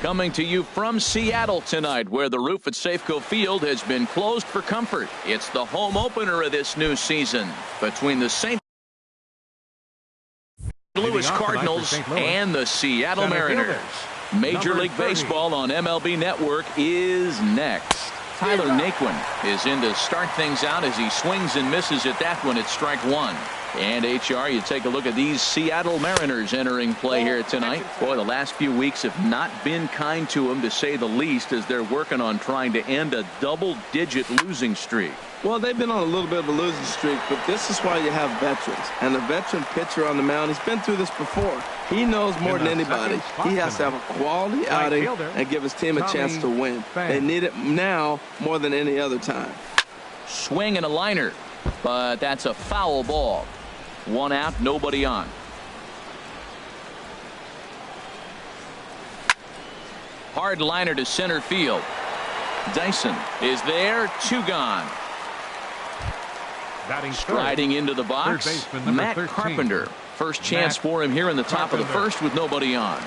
Coming to you from Seattle tonight, where the roof at Safeco Field has been closed for comfort. It's the home opener of this new season between the St. Louis Cardinals and the Seattle Mariners. Major League Baseball on MLB Network is next. Tyler Naquin is in to start things out as he swings and misses at that one at strike one. And HR, you take a look at these Seattle Mariners entering play here tonight. Boy, the last few weeks have not been kind to them, to say the least, as they're working on trying to end a double-digit losing streak. Well, they've been on a little bit of a losing streak, but this is why you have veterans. And a veteran pitcher on the mound, he's been through this before. He knows more than anybody. He has to have a quality outing and give his team a chance to win. They need it now more than any other time. Swing and a liner, but that's a foul ball. One out, nobody on. Hard liner to center field. Dyson is there, two gone. Striding into the box, Matt Carpenter. First chance for him here in the top of the first with nobody on.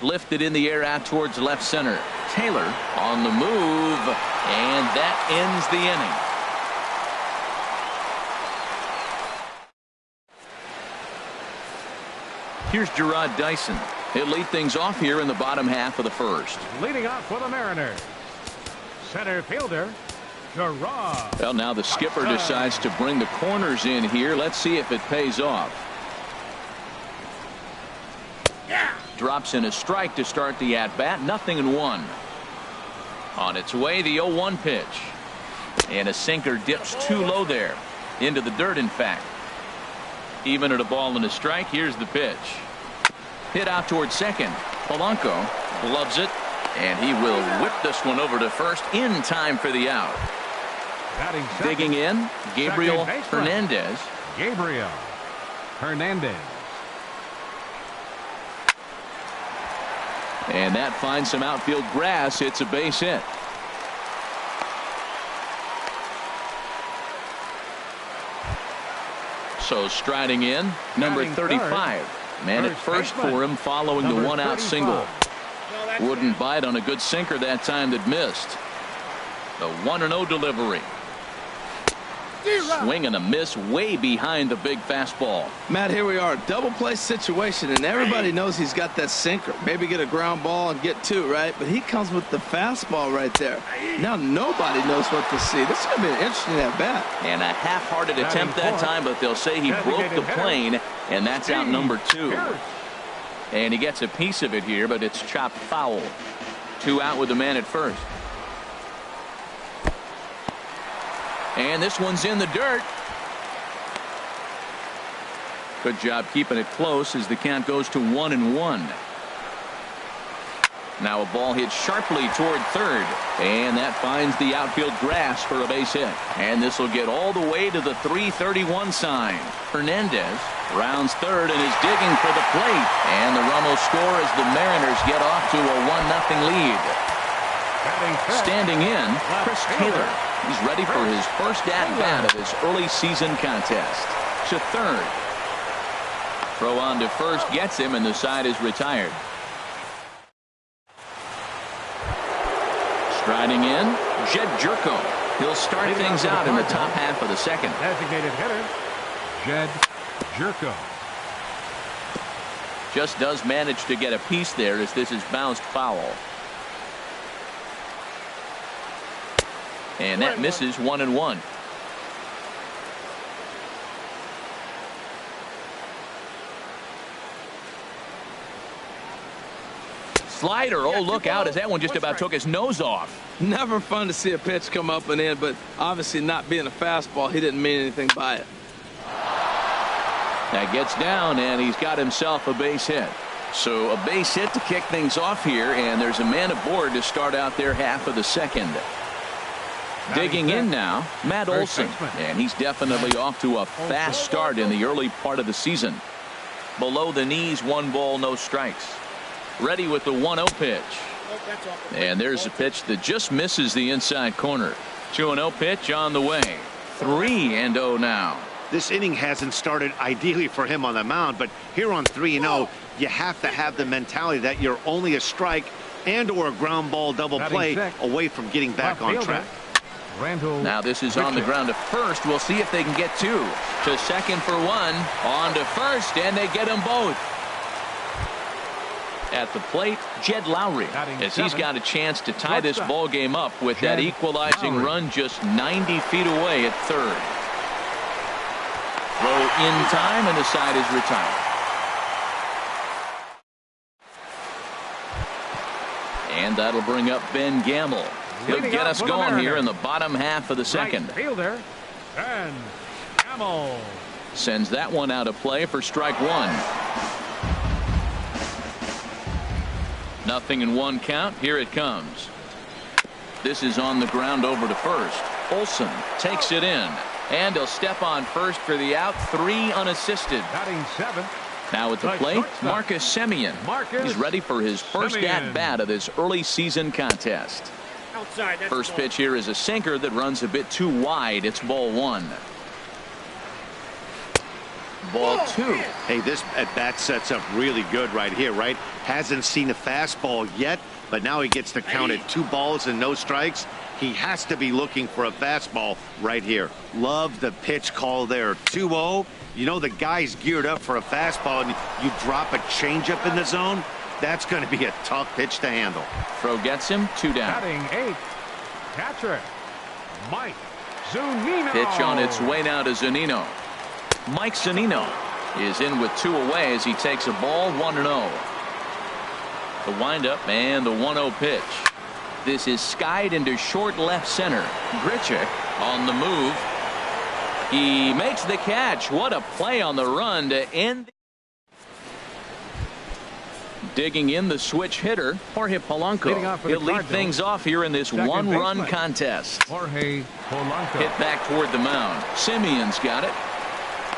Lifted in the air out towards left center. Taylor on the move, and that ends the inning. Here's Gerard Dyson. He'll lead things off here in the bottom half of the first. Leading off for the Mariners, center fielder Gerard. Well, now the skipper decides to bring the corners in here. Let's see if it pays off. Drops in a strike to start the at-bat. 0-1. On its way, the 0-1 pitch. And a sinker dips too low there. Into the dirt, in fact. Even at a ball and a strike, here's the pitch. Hit out towards second. Polanco gloves it, and he will whip this one over to first in time for the out. Digging in, Gabriel Hernandez. Gabriel Hernandez. And that finds some outfield grass. It's a base hit. So striding in, number 35. Man at first for him following the one-out single. Wouldn't bite on a good sinker that time that missed. The 1-0 delivery. Swing and a miss way behind the big fastball. Matt, here we are, double play situation, and everybody knows he's got that sinker. Maybe get a ground ball and get two, right? But he comes with the fastball right there. Now nobody knows what to see. This is going to be an interesting at bat. And a half-hearted attempt that time, but they'll say he broke the plane, and that's out number 2. And he gets a piece of it here, but it's chopped foul. 2 out with the man at first. And this one's in the dirt. Good job keeping it close as the count goes to 1-1. Now a ball hit sharply toward third, and that finds the outfield grass for a base hit. And this will get all the way to the 331 sign. Hernandez rounds third and is digging for the plate, and the run will score as the Mariners get off to a 1-0 lead. Standing in, Chris Taylor. He's ready for his first at-bat of his early season contest. To third. Throw on to first gets him, and the side is retired. Striding in, Jed Jerko. He'll start things out in the top half of the second. Designated hitter, Jed Jerko. Just does manage to get a piece there as this is bounced foul. And that misses 1-1. Slider. Oh, look out as that one just about took his nose off. Never fun to see a pitch come up and in, but obviously not being a fastball, he didn't mean anything by it. That gets down, and he's got himself a base hit. So a base hit to kick things off here, and there's a man aboard to start out their half of the second. Digging in now, Matt Olson, and he's definitely off to a fast start in the early part of the season. Below the knees, 1 ball, no strikes. Ready with the 1-0 pitch. And there's a pitch that just misses the inside corner. 2-0 pitch on the way. 3-0 now. This inning hasn't started ideally for him on the mound, but here on 3-0, you have to have the mentality that you're only a strike and or a ground ball double play away from getting back on track. Now this is on the ground to first. We'll see if they can get two. To second for one. On to first, and they get them both. At the plate, Jed Lowry, as he's got a chance to tie this ball game up with that equalizing run just 90 feet away at third. Throw in time, and the side is retired. And that'll bring up Ben Gamble. He'll get us going here in the bottom half of the second. Fielder, Ben Gamble. Sends that one out of play for strike one. 0-1 count. Here it comes. This is on the ground over to first. Olsen takes it in, and he'll step on first for the out. 3 unassisted. Batting 7th. Now at the plate, Marcus Semien. He's ready for his first at-bat of this early season contest. First pitch here is a sinker that runs a bit too wide. It's ball 1. Ball 2. Hey, this at-bat sets up really good right here, right? Hasn't seen a fastball yet, but now he gets to count at 2 balls and no strikes. He has to be looking for a fastball right here. Love the pitch call there. 2-0. You know the guy's geared up for a fastball, and you drop a changeup in the zone. That's going to be a tough pitch to handle. Throw gets him. 2 down. Batting 8th. Catcher Mike Zunino. Pitch on its way now to Zunino. Mike Zunino is in with 2 away as he takes a ball. 1-0. The windup and the 1-0 pitch. This is skied into short left center. Grichuk on the move. He makes the catch. What a play on the run to end. Digging in the switch hitter, Jorge Polanco. He'll lead things off here in this one-run contest. Jorge Polanco. Hit back toward the mound. Simeon's got it.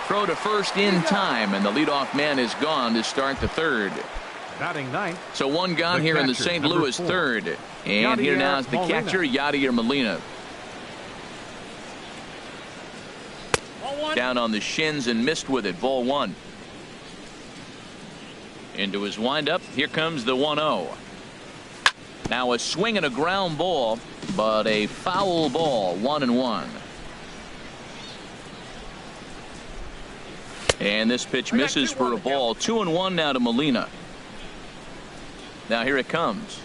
Throw to first in time, and the leadoff man is gone to start the third. Batting 9th. So one gone here in the St. Louis third. And here now is the catcher, Yadier Molina. Down on the shins and missed with it. Ball 1. Into his windup. Here comes the 1-0. Now a swing and a ground ball, but a foul ball. 1-1. And this pitch misses for a ball. 2-1 now to Molina. Now here it comes.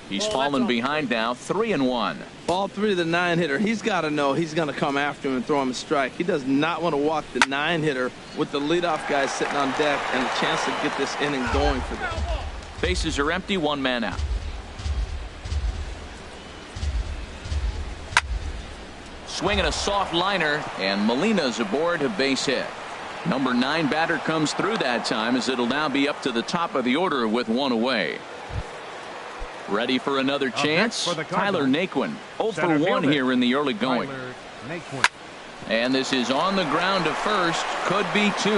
He's fallen behind now. 3-1. Ball 3 to the 9-hitter. He's got to know he's going to come after him and throw him a strike. He does not want to walk the 9-hitter with the leadoff guy sitting on deck and a chance to get this inning going for them. Bases are empty. 1 man out. Swinging a soft liner, and Molina's aboard a base hit. Number 9 batter comes through that time, as it'll now be up to the top of the order with 1 away. Ready for another chance. Tyler Naquin. 0 for 1 here in the early going. And this is on the ground to first. Could be 2.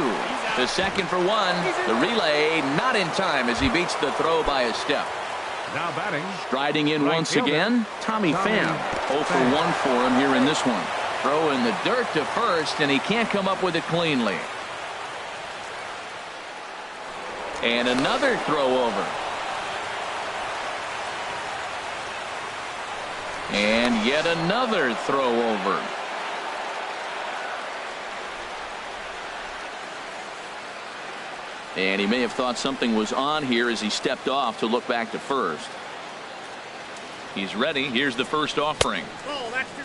The second for 1. The relay not in time as he beats the throw by a step. Now batting. Striding in once again, Tommy Pham. 0 for 1 for him here in this one. Throw in the dirt to first, and he can't come up with it cleanly. And another throw over. And yet another throw over. And he may have thought something was on here as he stepped off to look back to first. He's ready. Here's the first offering.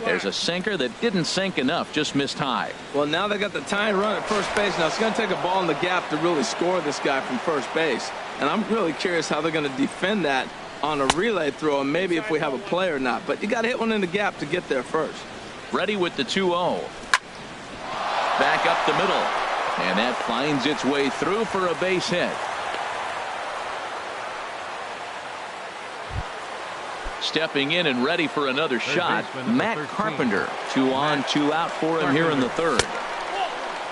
There's a sinker that didn't sink enough, just missed high. Well, now they got the tying run at first base. Now it's going to take a ball in the gap to really score this guy from first base. And I'm really curious how they're going to defend that on a relay throw, and maybe if we have a play or not. But you got to hit one in the gap to get there first. Ready with the 2-0. Back up the middle. And that finds its way through for a base hit. Stepping in and ready for another shot, Matt Carpenter. 2 on, 2 out for him here in the third.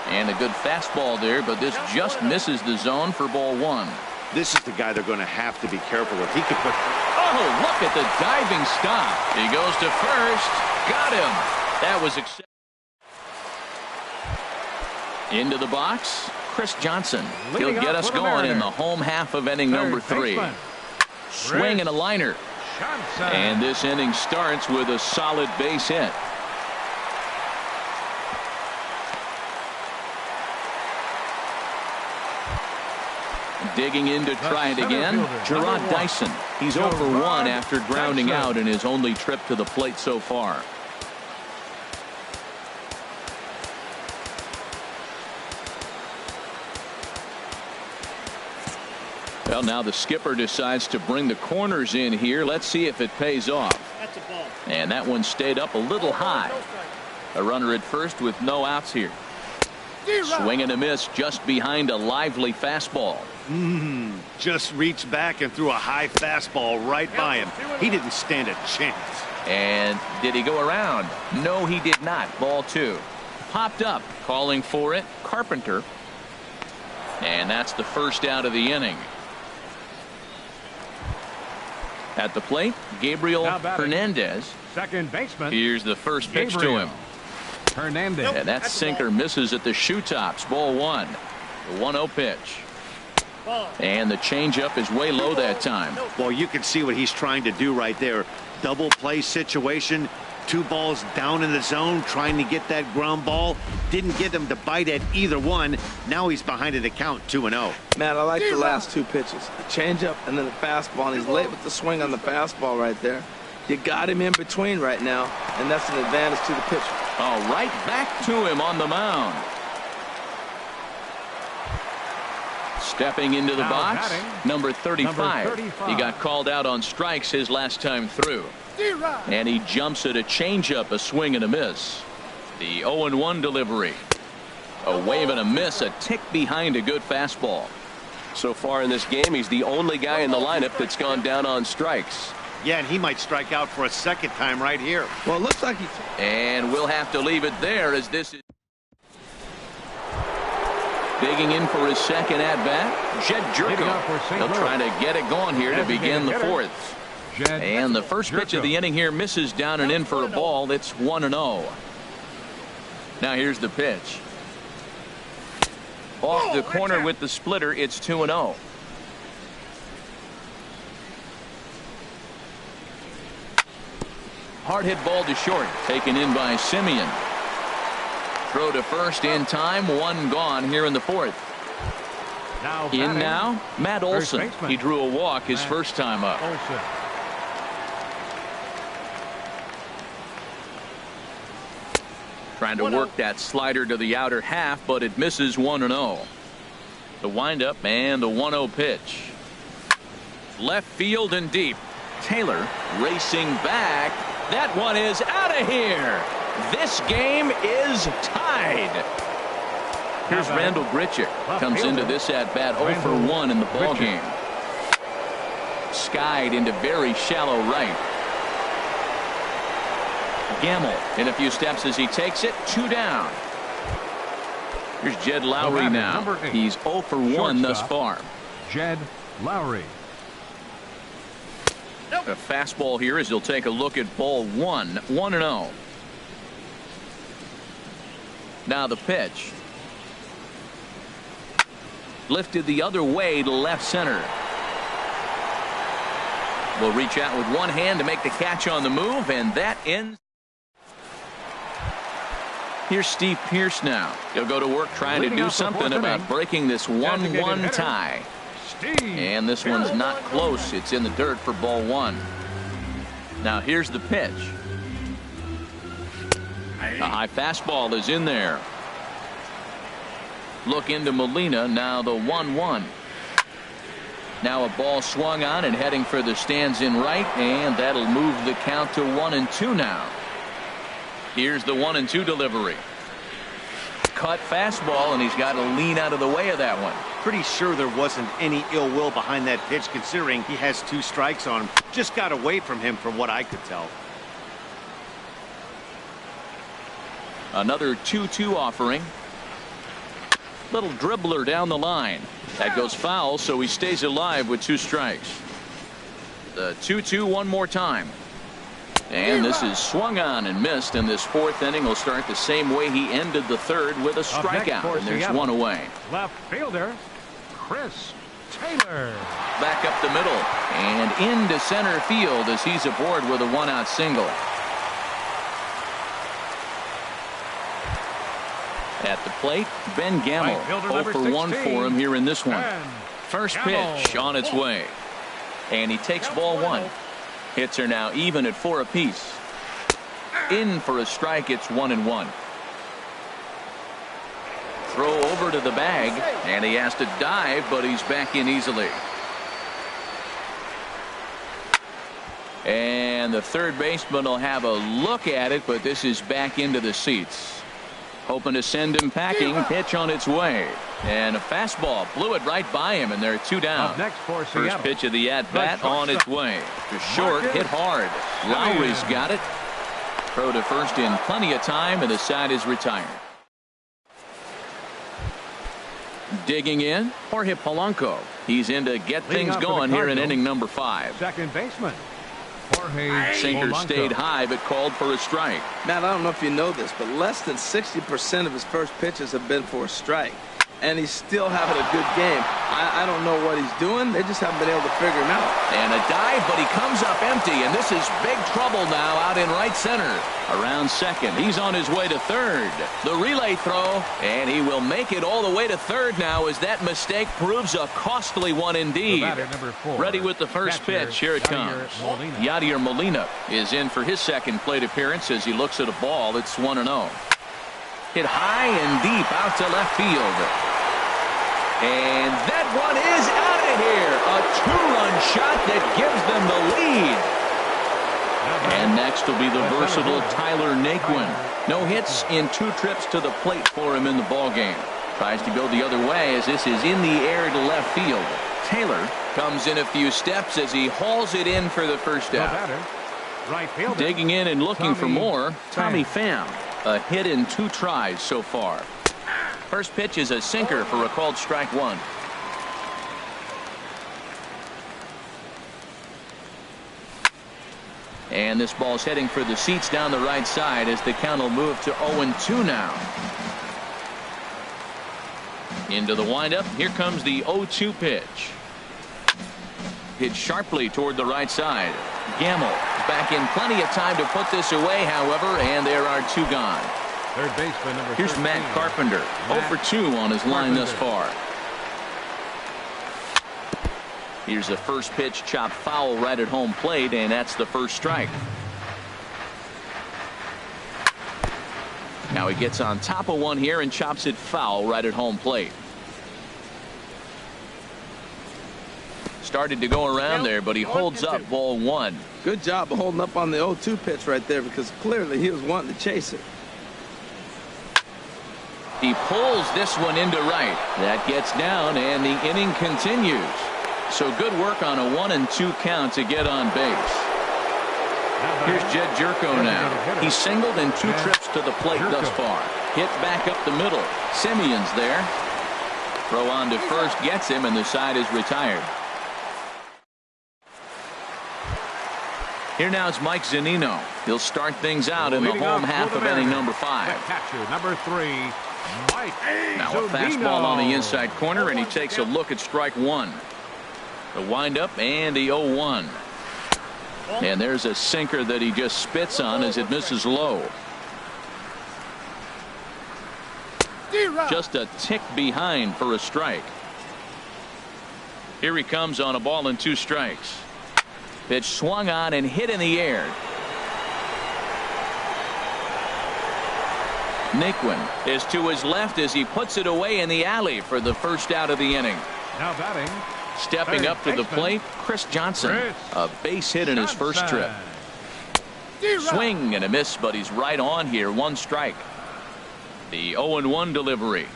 And a good fastball there, but this just misses the zone for ball 1. This is the guy they're going to have to be careful with. He could put. Oh, look at the diving stop. He goes to first, Got him. That was into the box. Chris Johnson. He'll get us going in the home half of inning number 3. Swing and a liner. And this inning starts with a solid base hit. Digging in to try it again, Gerard Dyson. He's 0 for 1 after grounding out in his only trip to the plate so far. Well, now the skipper decides to bring the corners in here. Let's see if it pays off. And that one stayed up a little high. A runner at first with no outs here. Swing and a miss just behind a lively fastball. Just reached back and threw a high fastball right by him. He didn't stand a chance. And did he go around? No, he did not. Ball 2. Popped up, calling for it, Carpenter. And that's the first out of the inning. At the plate, Gabriel Hernandez. Second baseman. Here's the first pitch to him. Hernandez. And that sinker misses at the shoe tops. Ball 1. The 1-0 pitch. And the changeup is way low that time. Well, you can see what he's trying to do right there. Double play situation. 2 balls down in the zone, trying to get that ground ball. Didn't get him to bite at either one. Now he's behind in the count, 2-0. Matt, I like the last 2 pitches. The changeup and then the fastball. And he's late with the swing on the fastball right there. You got him in between right now, and that's an advantage to the pitcher. Oh, right back to him on the mound. Stepping into the box, number 35. He got called out on strikes his last time through. And he jumps at a changeup, a swing and a miss. The 0-1 delivery. A wave and a miss, a tick behind a good fastball. So far in this game, he's the only guy in the lineup that's gone down on strikes. Yeah, and he might strike out for a second time right here. Well, it looks like he's... And we'll have to leave it there as this is... Digging in for his second at-bat, Jed Jerko. He'll try to get it going here to begin the 4th. And the first pitch of the inning here misses down and in for a ball. It's 1-0. Now here's the pitch. Off the corner with the splitter. It's 2-0. Hard hit ball to short. Taken in by Simeon. Throw to first in time. 1 gone here in the 4th. Now, Matt Olson. He drew a walk his first time up. Trying to work that slider to the outer half, but it misses 1-0. The windup and the 1-0 pitch. Left field and deep. Taylor racing back. That one is out of here. This game is tied. Here's Randall Grichuk. Comes into this at-bat 0 for 1 in the ballgame. Skied into very shallow right. Gamble in a few steps as he takes it. 2 down. Here's Jed Lowry now. He's 0 for 1 thus far. Jed Lowry. A fastball here as he'll take a look at ball 1. 1-0. Now the pitch. Lifted the other way to left center. Will reach out with one hand to make the catch on the move, and that ends. Here's Steve Pearce now. He'll go to work trying to do something about breaking this 1-1 tie. And this one's not close. It's in the dirt for ball 1. Now here's the pitch. A high fastball is in there. Look into Molina. Now the 1-1. Now a ball swung on and heading for the stands in right, and that'll move the count to 1-2 now. Here's the 1-2 delivery. Cut fastball, and he's got to lean out of the way of that one. Pretty sure there wasn't any ill will behind that pitch, considering he has 2 strikes on him. Just got away from him from what I could tell. Another 2-2 offering. Little dribbler down the line. That goes foul, so he stays alive with 2 strikes. The 2-2 one more time. And this is swung on and missed, and this fourth inning will start the same way he ended the third, with a strikeout, and there's one away. Left fielder, Chris Taylor. Back up the middle and into center field as he's aboard with a one-out single. At the plate, Ben Gamble. 0 for 1 for him here in this one. First pitch on its way. And he takes ball one. Hits are now even at 4 apiece. In for a strike. It's 1-1. Throw over to the bag, and he has to dive, but he's back in easily. And the third baseman will have a look at it, but this is back into the seats. Hoping to send him packing. Pitch on its way. And a fastball blew it right by him, and they're 2 down. First pitch of the at-bat on its way. To short, hit hard. Lowry's got it. Throw to first in plenty of time, and the side is retired. Digging in, Jorge Polanco. He's in to get things going here in inning number 5. Second baseman, Sinker stayed high, but called for a strike. Matt, I don't know if you know this, but less than 60% of his first pitches have been for a strike. And he's still having a good game. I don't know what he's doing. They just haven't been able to figure him out. And a dive, but he comes up empty, and this is big trouble now out in right center. Around second, he's on his way to third. The relay throw, and he will make it all the way to third now as that mistake proves a costly one indeed. Ready with the first pitch. Here it comes. Yadier Molina is in for his second plate appearance as he looks at a ball that's 1-0. Hit high and deep out to left field. And that one is out of here. A 2-run shot that gives them the lead. And next will be the versatile Tyler Naquin. No hits in 2 trips to the plate for him in the ballgame. Tries to go the other way as this is in the air to left field. Taylor comes in a few steps as he hauls it in for the first out. Digging in and looking for more, Tommy Pham. A hit in 2 tries so far. First pitch is a sinker for a called strike 1. And this ball's heading for the seats down the right side as the count will move to 0-2 now. Into the windup. Here comes the 0-2 pitch. Hit sharply toward the right side. Gamble back in plenty of time to put this away, however, and there are 2 gone. Third baseman number Here's 13. Matt Carpenter. 0 for 2 on his line thus far. Here's the first pitch chopped foul right at home plate, and that's the first strike. Now he gets on top of one here and chops it foul right at home plate. Started to go around there, but he holds up ball 1. Good job of holding up on the 0-2 pitch right there, because clearly he was wanting to chase it. He pulls this one into right. That gets down, and the inning continues. So good work on a 1-2 count to get on base. Here's Jed Jerko now. He's singled in 2 trips to the plate thus far. Hit back up the middle. Simeon's there. Throw on to first gets him, and the side is retired. Here now is Mike Zunino. He'll start things out in the home half of inning number 5. Catcher number 3, Mike Now a Zunino. fastball on the inside corner, and he takes a look at strike 1. The windup and the 0-1. And there's a sinker that he just spits on as it misses low. Just a tick behind for a strike. Here he comes on a ball and 2 strikes. Pitch swung on and hit in the air. Naquin is to his left as he puts it away in the alley for the first out of the inning. Now batting. Stepping up to the plate, Chris Johnson. A base hit in his first trip. Swing and a miss, but he's right on here. 1 strike. The 0-1 delivery.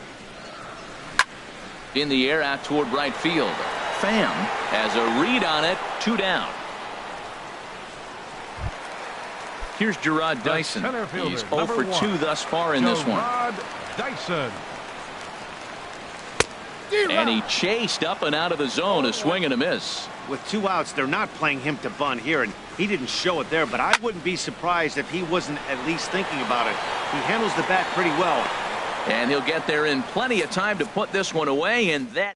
In the air out toward right field. Pham has a read on it. 2 down. Here's Gerard Dyson. He's 0 for 2 thus far in this one. Gerard Dyson. And he chased up and out of the zone, a swing and a miss. With 2 outs, they're not playing him to bunt here, and he didn't show it there, but I wouldn't be surprised if he wasn't at least thinking about it. He handles the bat pretty well. And he'll get there in plenty of time to put this one away, and that.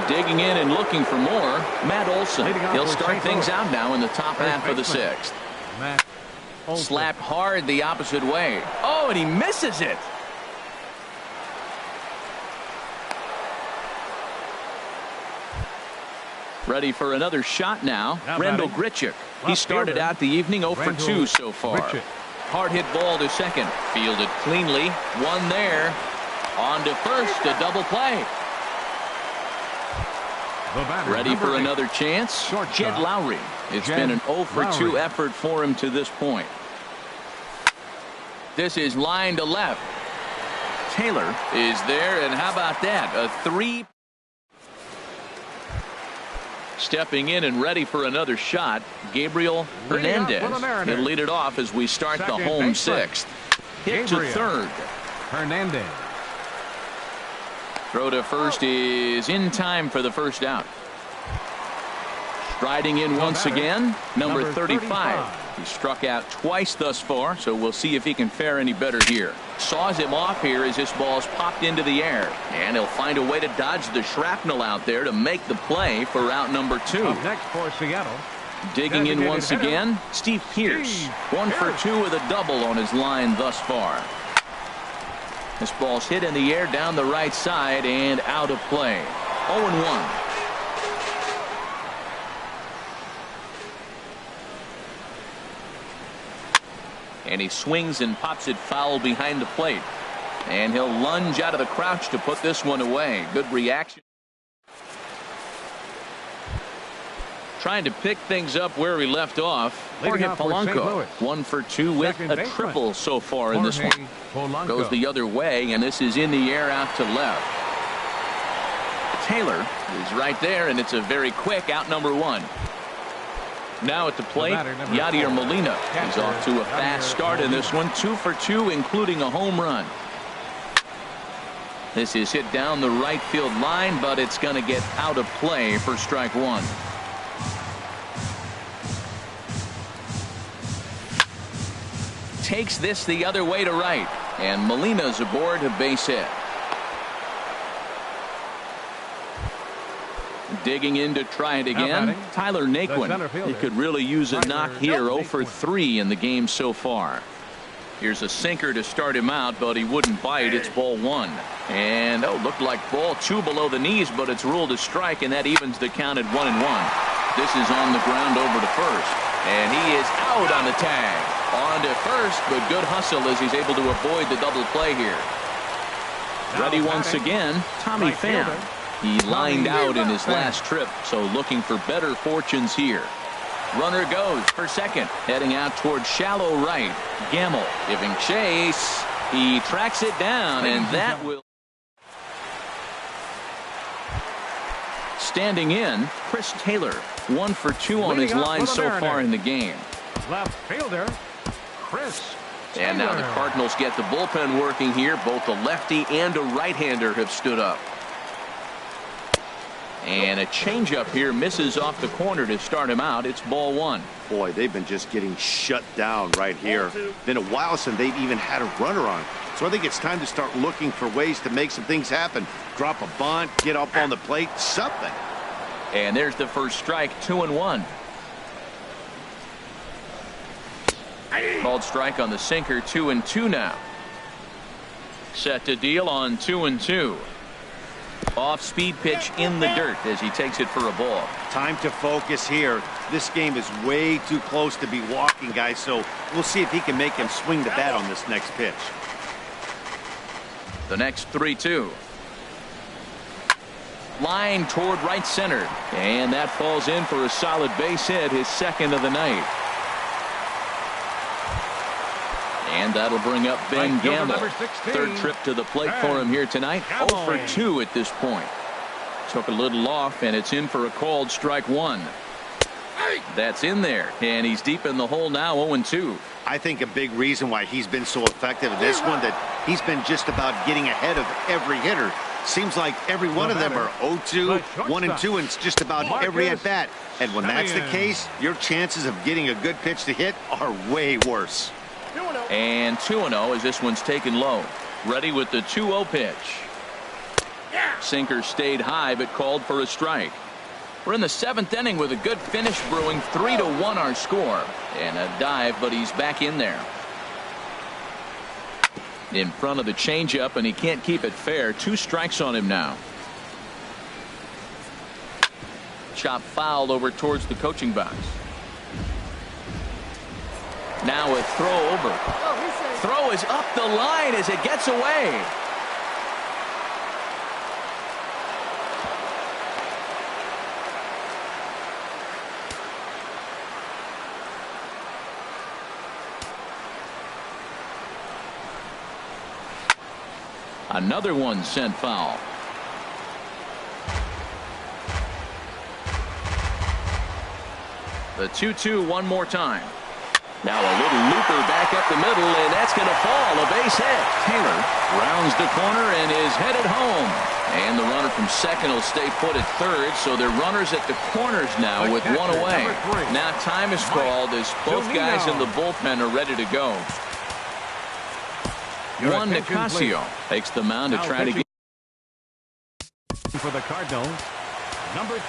Digging in and looking for more, Matt Olson. He'll start things out now in the top half of the 6th. Slapped hard the opposite way. Oh, and he misses it. Ready for another shot now. Rendell Grichuk. He started out the evening 0 for 2 so far. Hard hit ball to second. Fielded cleanly. One there. On to first. A double play. Ready for another chance. Jed Lowry. It's been an 0 for 2 effort for him to this point. This is line to left. Taylor is there, and how about that? A 3. Stepping in and ready for another shot, Gabriel Hernandez. He'll lead it off as we start the home 6th. Hit to third. Hernandez. Throw to first is in time for the first out. Striding in once again, number 35. He struck out twice thus far, so we'll see if he can fare any better here. Saws him off here as this ball's popped into the air. And he'll find a way to dodge the shrapnel out there to make the play for out number 2. Up next for Seattle. Digging in once again, Steve Pearce. 1 for 2 with a double on his line thus far. This ball's hit in the air down the right side and out of play. 0-1. And he swings and pops it foul behind the plate. And he'll lunge out of the crouch to put this one away. Good reaction. Trying to pick things up where he left off. Jorge Polanco. 1 for 2 with a triple so far in this one. Goes the other way, and this is in the air out to left. Taylor is right there, and it's a very quick out number 1. Now at the plate, Yadier Molina. He's off to a fast start in this one. 2 for 2, including a home run. This is hit down the right field line, but it's going to get out of play for strike 1. Takes this the other way to right, and Molina's aboard a base hit. Digging in to try it again, Tyler Naquin. He could really use a knock here. 0 for 3 in the game so far. Here's a sinker to start him out, but he wouldn't bite. It's ball 1. And looked like ball 2 below the knees, but it's ruled a strike, and that evens the count at 1-1. This is on the ground over to first, and he is out on the tag. On to first, but good hustle as he's able to avoid the double play here. Ready once again, Tommy Pham. He lined out in his last trip, so looking for better fortunes here. Runner goes for second, heading out towards shallow right. Gamble giving chase. He tracks it down, and that will. Standing in, Chris Taylor. 1 for 2 on his line so far in the game. Left fielder, Chris Taylor. And now the Cardinals get the bullpen working here. Both a lefty and a right-hander have stood up. And a changeup here misses off the corner to start him out. It's ball 1. Boy, they've been just getting shut down right here. Been a while since they've even had a runner on. So I think it's time to start looking for ways to make some things happen. Drop a bunt, get up on the plate, something. And there's the first strike, 2-1. Called strike on the sinker, 2-2 now. Set to deal on 2-2. Off-speed pitch in the dirt as he takes it for a ball. Time to focus here. This game is way too close to be walking, guys, so we'll see if he can make him swing the bat on this next pitch. The next 3-2. Line toward right center, and that falls in for a solid base hit, his second of the night. And that'll bring up Ben Gamble. Third trip to the plate for him here tonight. 0 for 2 at this point. Took a little off, and it's in for a called strike 1. That's in there, and he's deep in the hole now, 0-2. I think a big reason why he's been so effective in this one, that he's been just about getting ahead of every hitter. Seems like every one of them are 0-2, 1-2, and just about every at bat. And when that's the case, your chances of getting a good pitch to hit are way worse. And 2-0 as this one's taken low. Ready with the 2-0 pitch. Sinker stayed high but called for a strike. We're in the 7th inning with a good finish brewing. 3-1 our score. And a dive, but he's back in there. In front of the changeup, and he can't keep it fair. 2 strikes on him now. Chop foul over towards the coaching box. Now a throw over. Throw is up the line as it gets away. Another one sent foul. The 2-2 one more time. Now a little looper back up the middle, and that's going to fall. A base hit. Taylor rounds the corner and is headed home. And the runner from second will stay put at third, so they're runners at the corners now with one away. Now time is called as both guys in the bullpen are ready to go. Juan Nicasio takes the mound to try to get. For the Cardinals, number 12,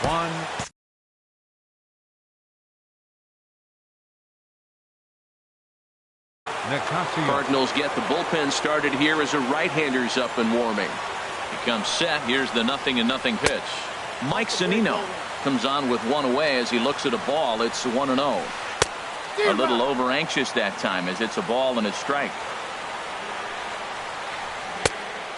Juan. Nicasio. Cardinals get the bullpen started here as a right-hander's up and warming. He comes set. Here's the 0-0 pitch. Mike Zunino comes on with one away as he looks at a ball. It's 1-0. A little over anxious that time as it's a ball and a strike.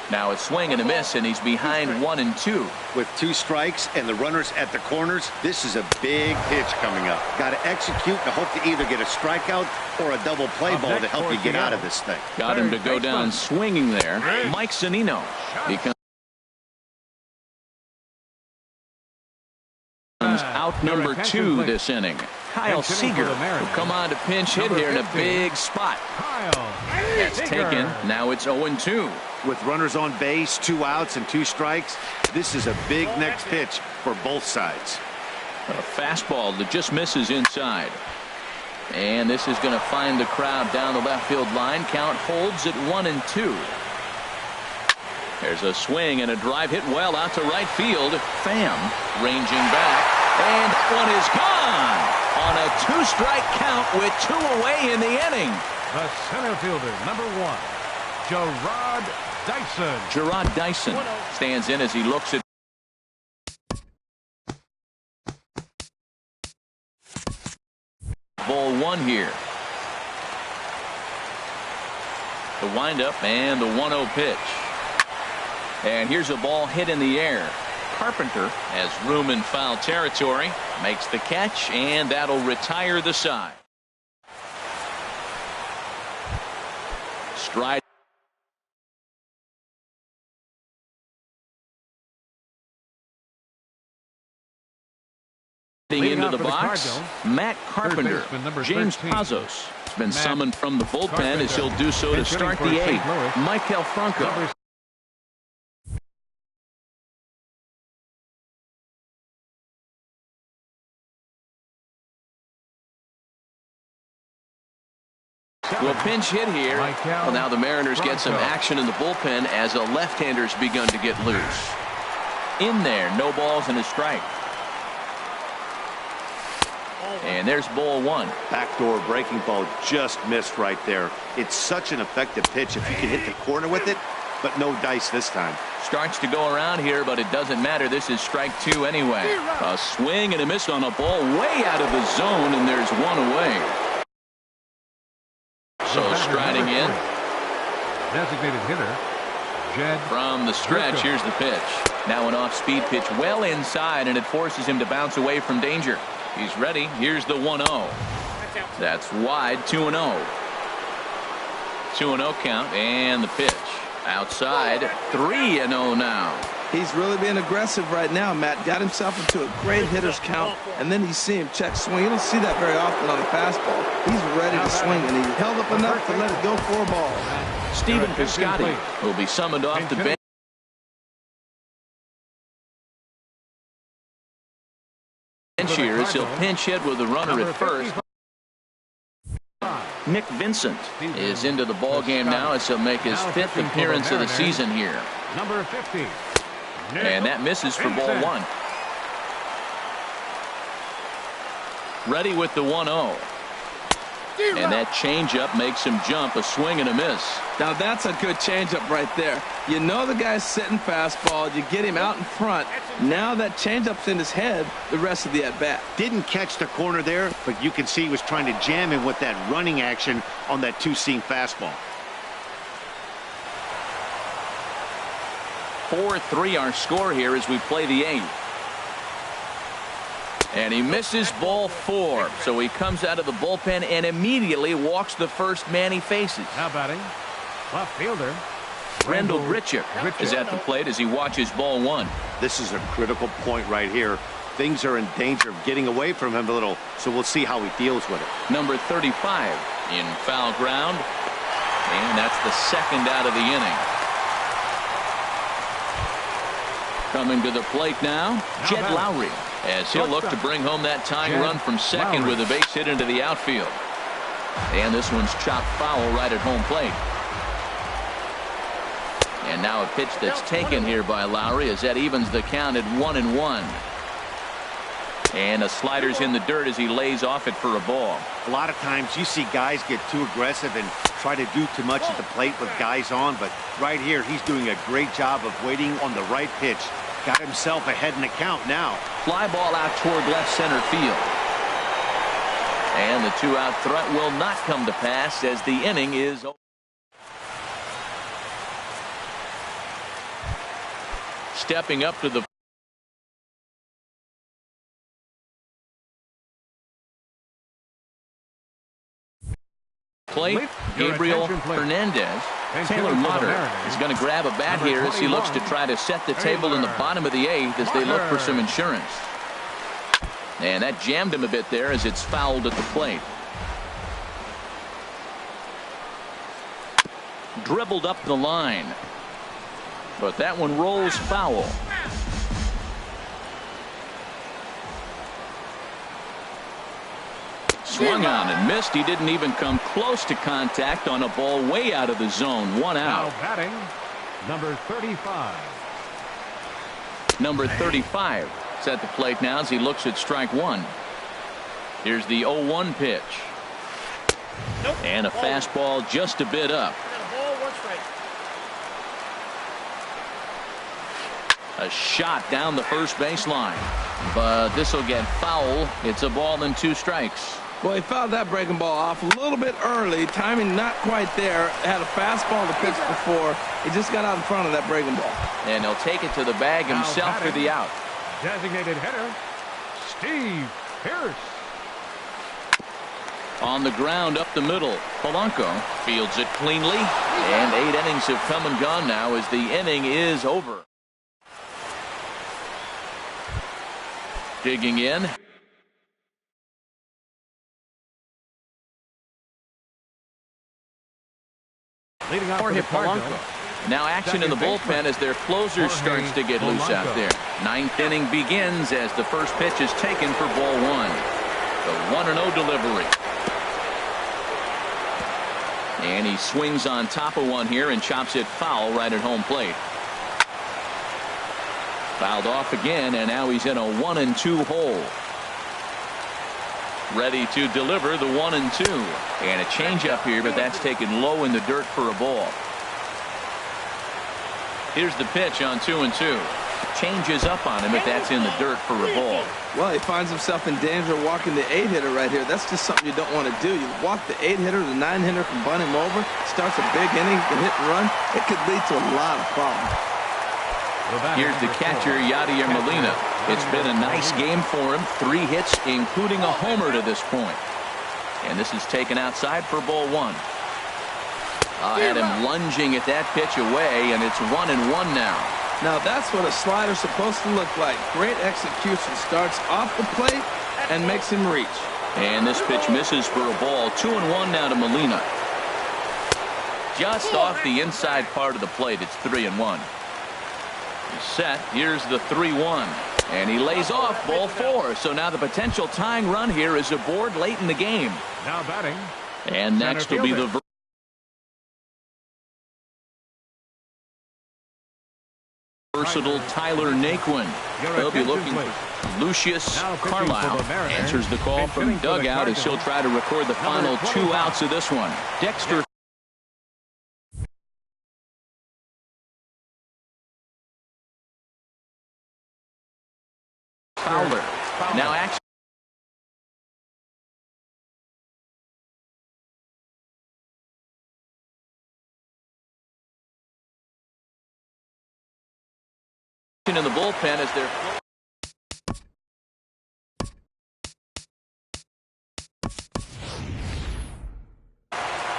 Now a swing and a miss, and he's behind 1-2. With 2 strikes and the runners at the corners, this is a big pitch coming up. Got to execute and hope to either get a strikeout or a double play ball to help you get out of this thing. Got him to go down swinging there. Mike Zunino becomes out number 2 this inning. Kyle Seager will come on to pinch hit here in a big spot. That's taken. Now it's 0-2. With runners on base, 2 outs and 2 strikes, this is a big next pitch for both sides. A fastball that just misses inside. And this is going to find the crowd down the left field line. Count holds at 1-2. There's a swing and a drive hit well out to right field. Pham ranging back, and that one is gone on a 2-strike count with 2 away in the inning. The center fielder, number 1, Gerard Dyson. Gerard Dyson stands in as he looks at ball 1 here. The windup and the 1-0 pitch. And here's a ball hit in the air. Carpenter has room in foul territory, makes the catch, and that'll retire the side. Stride into the box. Matt Carpenter. James Pazos has been summoned from the bullpen as he'll do so to start the 8th. Michael Franco. Well, pinch hit here. Well, now the Mariners get some action in the bullpen as a left-hander's begun to get loose. In there, no balls and a strike. And there's ball 1. Backdoor breaking ball just missed right there. It's such an effective pitch if you can hit the corner with it, but no dice this time. Starts to go around here, but it doesn't matter. This is strike 2 anyway. A swing and a miss on a ball way out of the zone, and there's 1 away. So striding in. Designated hitter, Jed. From the stretch, here's the pitch. Now an off-speed pitch well inside, and it forces him to bounce away from danger. He's ready. Here's the 1-0. That's wide. 2-0. 2-0 count, and the pitch. Outside. 3-0 now. He's really being aggressive right now, Matt. Got himself into a great hitter's count, and then you see him check swing. You don't see that very often on a fastball. He's ready to swing, and he held up enough to let it go for a ball. Stephen Piscotty will be summoned off the bench here as he'll pinch hit with the runner at first. Nick Vincent is into the ball game now as he'll make his 5th appearance of the season here. Number 50. And that misses for ball 1. Ready with the 1-0. And that changeup makes him jump, a swing and a miss. Now that's a good changeup right there. You know the guy's sitting fastball. You get him out in front. Now that changeup's in his head the rest of the at-bat. Didn't catch the corner there, but you can see he was trying to jam him with that running action on that two-seam fastball. 4-3 our score here as we play the 8th. And he misses ball 4. So he comes out of the bullpen and immediately walks the first man he faces. Now batting, left fielder Randall Grichuk is at the plate as he watches ball 1. This is a critical point right here. Things are in danger of getting away from him a little, so we'll see how he deals with it. Number 35 in foul ground. And that's the 2nd out of the inning. Coming to the plate now, Jed Lowry, as he'll look to bring home that tying run from second with a base hit into the outfield. And this one's chopped foul right at home plate. And now a pitch that's taken here by Lowry as that evens the count at 1-1. And a slider's in the dirt as he lays off it for a ball. A lot of times you see guys get too aggressive and try to do too much at the plate with guys on, but right here he's doing a great job of waiting on the right pitch. Got himself ahead in the count now. Fly ball out toward left center field. And the 2-out threat will not come to pass as the inning is over. Stepping up to the plate, Gabriel Hernandez. Taylor Motter is going to grab a bat here as he looks to try to set the table in the bottom of the 8th as they look for some insurance. And that jammed him a bit there as it's fouled at the plate. Dribbled up the line. But that one rolls foul. Swung on and missed. He didn't even come close to contact on a ball way out of the zone. 1 out. Now batting, number 35. Number 35 is at the plate now as he looks at strike 1. Here's the 0-1 pitch. And a fastball just a bit up. A shot down the first baseline. But this will get foul. It's a ball and 2 strikes. Well, he fouled that breaking ball off a little bit early. Timing not quite there. Had a fastball to pitch before. He just got out in front of that breaking ball. And he'll take it to the bag himself for the out. Designated hitter, Steve Pearce. On the ground up the middle, Polanco fields it cleanly. And 8 innings have come and gone now as the inning is over. Digging in. Jorge Polanco. Now action in the bullpen as their closer starts to get loose out there. 9th inning begins as the first pitch is taken for ball 1. The 1-0 delivery. And he swings on top of one here and chops it foul right at home plate. Fouled off again, and now he's in a 1-2 hole. Ready to deliver the 1-2. And a changeup here, but that's taken low in the dirt for a ball. Here's the pitch on 2-2. Changes up on him if that's in the dirt for a ball. Well, he finds himself in danger of walking the 8-hitter right here. That's just something you don't want to do. You walk the 8-hitter, the 9-hitter can bunt him over. Starts a big inning, can hit and run. It could lead to a lot of problems. Here's the catcher, Yadier Molina. It's been a nice game for him. 3 hits, including a homer to this point. And this is taken outside for ball 1. Had him lunging at that pitch away, and it's 1-1 now. Now that's what a slider's supposed to look like. Great execution. Starts off the plate and makes him reach. And this pitch misses for a ball. 2-1 now to Molina. Just off the inside part of the plate. It's 3-1. He's set. Here's the 3-1. And he lays off ball 4. So now the potential tying run here is aboard late in the game. Now batting. And next will be the versatile Tyler Naquin. They'll be looking for Lucius Carlisle. Answers the call from dugout as he'll try to record the final 2 outs of this one. Dexter Fowler. Now action in the bullpen as they're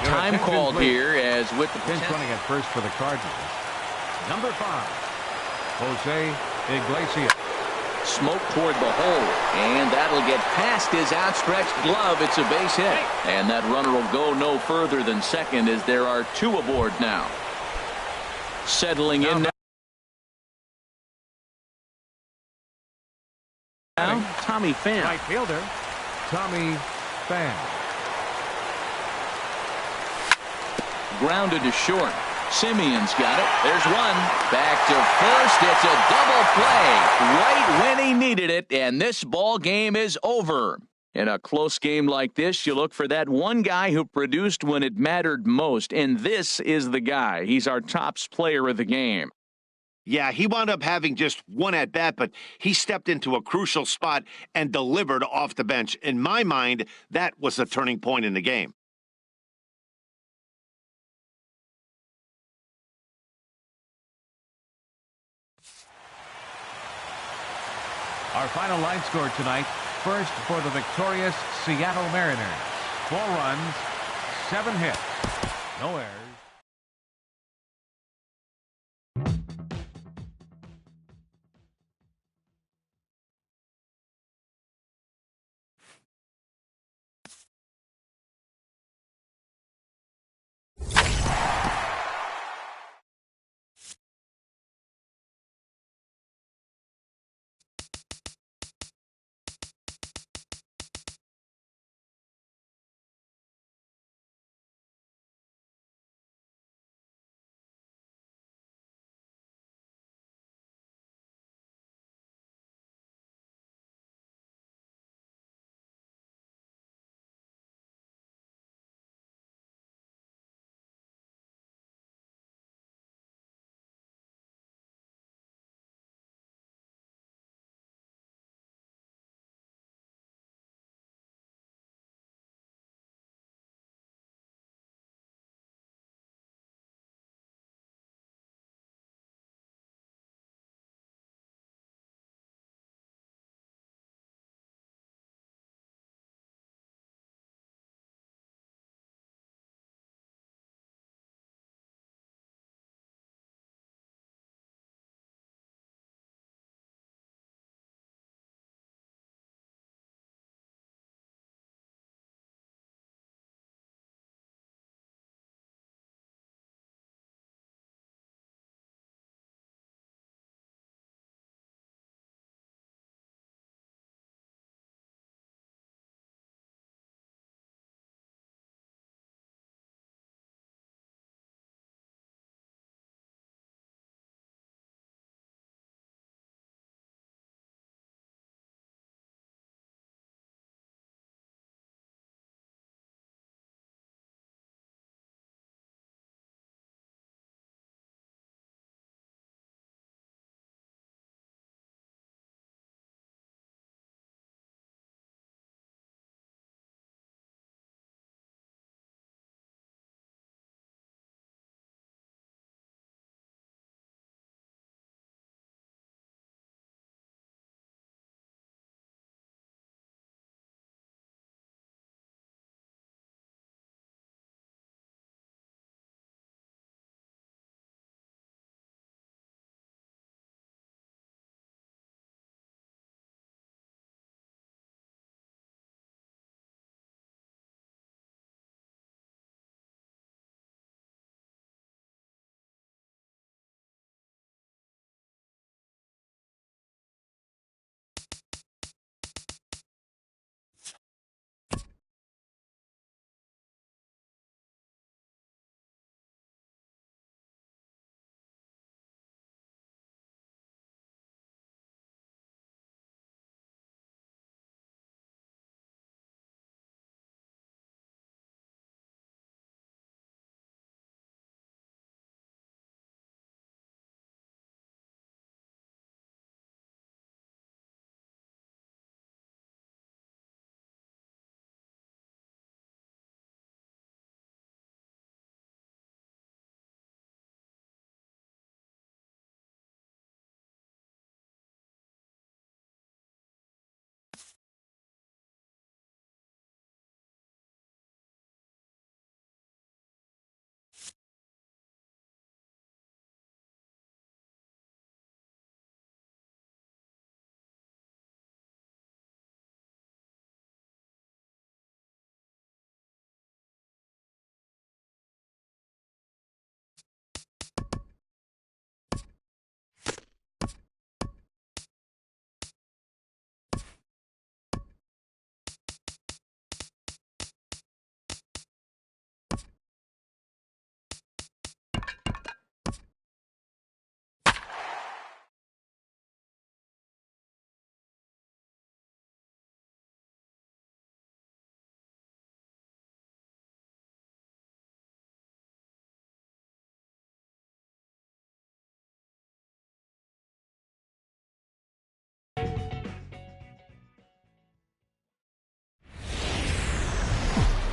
time called here as with the pinch running at first for the Cardinals. Number 5, Jose Iglesias. Smoke toward the hole, and that'll get past his outstretched glove. It's a base hit, and that runner will go no further than second as there are 2 aboard now. Settling in now, Tommy Pham. Right fielder, Tommy Pham. Grounded to short. Simeon's got it. There's one. Back to first. It's a double play right when he needed it, and this ball game is over. In a close game like this, you look for that one guy who produced when it mattered most, and this is the guy. He's our tops player of the game. Yeah, he wound up having just one at-bat, but he stepped into a crucial spot and delivered off the bench. In my mind, that was a turning point in the game. Our final line score tonight. First for the victorious Seattle Mariners. 4 runs, 7 hits, no errors.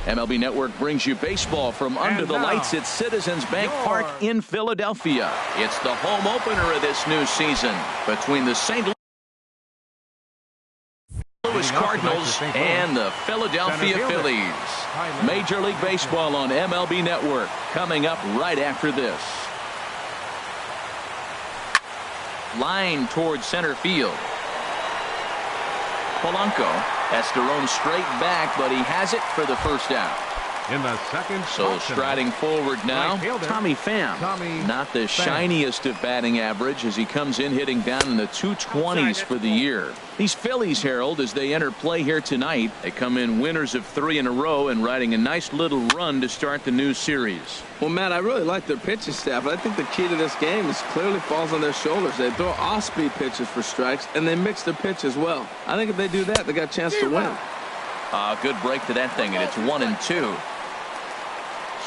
MLB Network brings you baseball from under the lights at Citizens Bank Park in Philadelphia. It's the home opener of this new season between the St. Louis Cardinals and the Philadelphia Phillies. Major League Baseball on MLB Network coming up right after this. Line towards center field. Polanco has to roam straight back, but he has it for the first out. In the second so striding forward now, Tommy Pham. Not the shiniest of batting average as he comes in hitting down in the 220s for the year. These Phillies, Harold, as they enter play here tonight, they come in winners of 3 in a row and riding a nice little run to start the new series. Well, Matt, I really like their pitching staff. I think the key to this game is clearly falls on their shoulders. They throw off-speed pitches for strikes, and they mix their pitch as well. I think if they do that, they got a chance to win. Good break to that thing, and it's 1-2.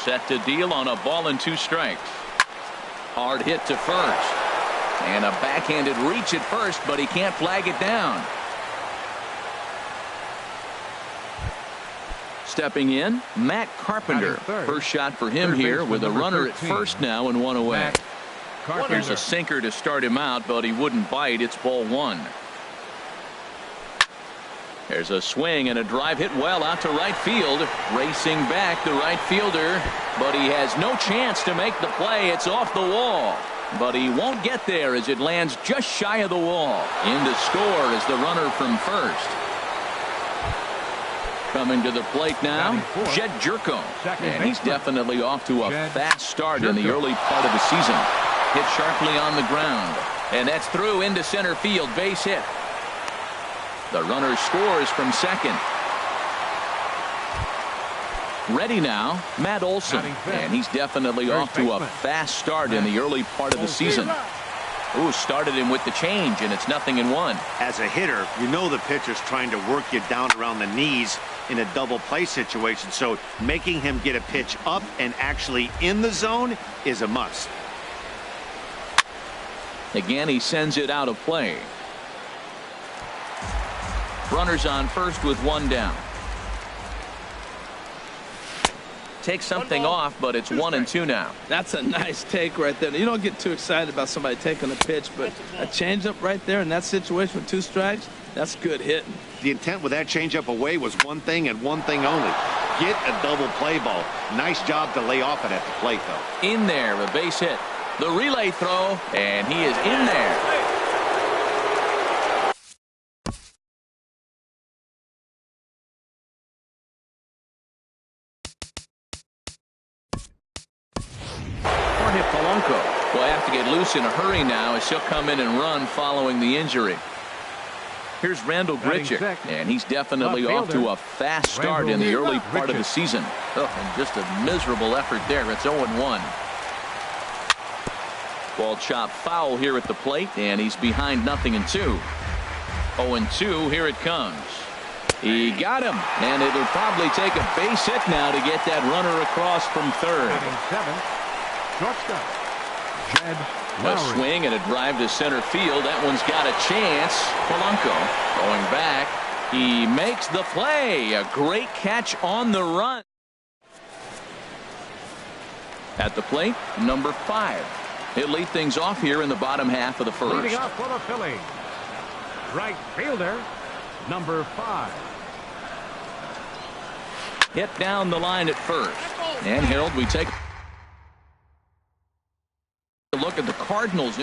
Set to deal on a ball and 2 strikes. Hard hit to first. And a backhanded reach at first, but he can't flag it down. Stepping in, Matt Carpenter. First shot for him here with a runner at first now and 1 away. Here's a sinker to start him out, but he wouldn't bite. It's ball 1. There's a swing and a drive hit well out to right field. Racing back the right fielder, but he has no chance to make the play. It's off the wall, but he won't get there as it lands just shy of the wall. In to score is the runner from first. Coming to the plate now, Jed Jerko. And he's definitely off to a fast start in the early part of the season. Hit sharply on the ground, and that's through into center field. Base hit. The runner scores from second. Ready now, Matt Olson. And he's definitely off to a fast start in the early part of the season. Ooh, started him with the change, and it's 0-1. As a hitter, you know the pitcher's trying to work you down around the knees in a double play situation. So making him get a pitch up and actually in the zone is a must. Again, he sends it out of play. Runners on first with 1 down. Take something off, but it's 1-2 now. That's a nice take right there. You don't get too excited about somebody taking a pitch, but a changeup right there in that situation with 2 strikes, that's good hitting. The intent with that changeup away was one thing and one thing only. Get a double play ball. Nice job to lay off it at the plate, though. In there, a base hit. The relay throw, and he is in there. Polanco will have to get loose in a hurry now as he'll come in and run following the injury. Here's Randall Grichuk, and he's definitely off to a fast start in the early part of the season. And just a miserable effort there. It's 0-1. Ball chopped foul here at the plate, and he's behind 0-2. 0-2, here it comes. He got him, and it'll probably take a base hit now to get that runner across from third. A swing and a drive to center field. That one's got a chance. Polanco going back. He makes the play. A great catch on the run. At the plate, number 5. He'll lead things off here in the bottom half of the first. Leading off for the Phillies, right fielder, number 5. Hit down the line at first. And Harold, we take a look at the Cardinals.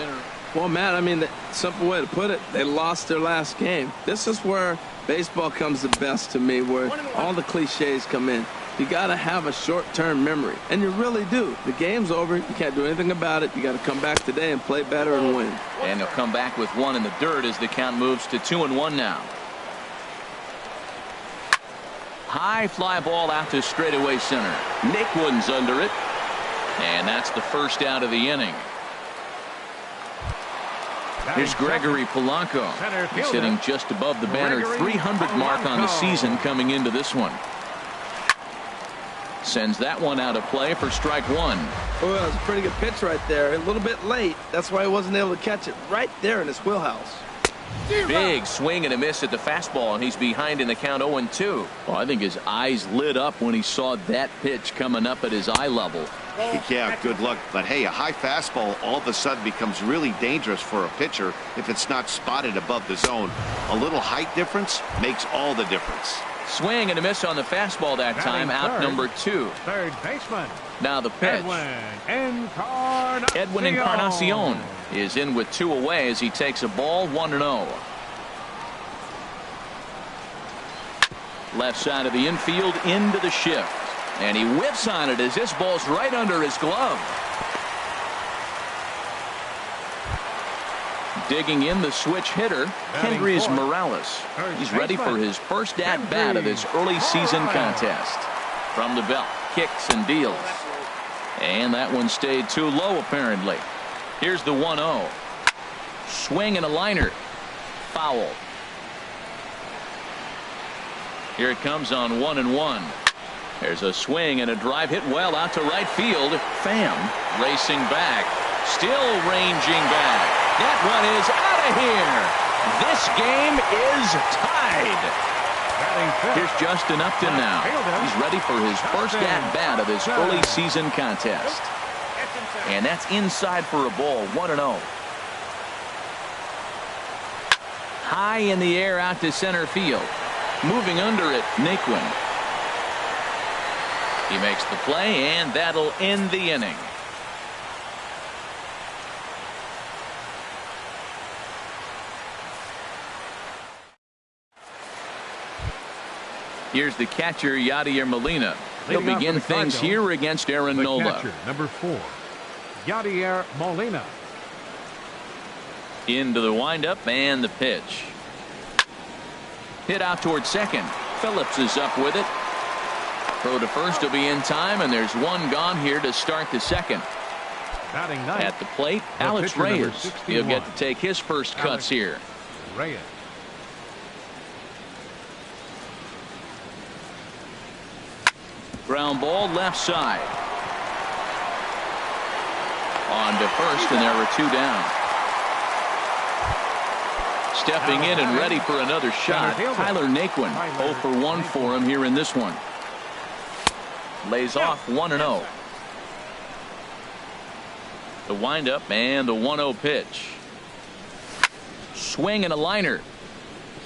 Well, Matt, I mean, the simple way to put it, they lost their last game. This is where baseball comes the best to me, where all the cliches come in. You got to have a short-term memory, and you really do. The game's over. You can't do anything about it. You got to come back today and play better and win. And he'll come back with 1 in the dirt as the count moves to 2-1 now. High fly ball out to straightaway center. Nick Wooden's under it, and that's the first out of the inning. Here's Gregory Polanco. He's hitting just above the banner 300 mark on the season coming into this one. Sends that one out of play for strike 1. Oh, that was a pretty good pitch right there. A little bit late. That's why he wasn't able to catch it right there in his wheelhouse. Big swing and a miss at the fastball, and he's behind in the count 0-2. Well, I think his eyes lit up when he saw that pitch coming up at his eye level. Yeah, good luck. But hey, a high fastball all of a sudden becomes really dangerous for a pitcher if it's not spotted above the zone. A little height difference makes all the difference. Swing and a miss on the fastball that time. Out number 2. Third baseman. Now the pitch. Edwin Encarnacion is in with 2 away as he takes a ball 1-0. Left side of the infield into the shift. And he whips on it as this ball's right under his glove. Digging in the switch hitter, Kendrys Morales. He's ready for his first at-bat of this early season contest. From the belt, kicks and deals. And that one stayed too low, apparently. Here's the 1-0. Swing and a liner. Foul. Here it comes on 1-1. There's a swing and a drive hit well out to right field. Pham racing back. Still ranging back. That one is out of here. This game is tied. Here's Justin Upton now. He's ready for his first at-bat of this early season contest. And that's inside for a ball. 1-0. High in the air out to center field. Moving under it, Naquin. He makes the play, and that'll end the inning. Here's the catcher, Yadier Molina. He'll begin things here against Aaron Nola. Catcher, number 4, Yadier Molina. Into the windup and the pitch. Hit out towards second. Phillips is up with it. Throw to first will be in time, and there's one gone here to start the second. At the plate, Alex Reyes. He'll get to take his first cuts here. Reyes. Ground ball left side. On to first, and there were 2 down. Stepping in and ready for another shot, Tyler Naquin. 0 for 1 for him here in this one. Lays off 1-0. The windup and the 1-0 pitch. Swing and a liner,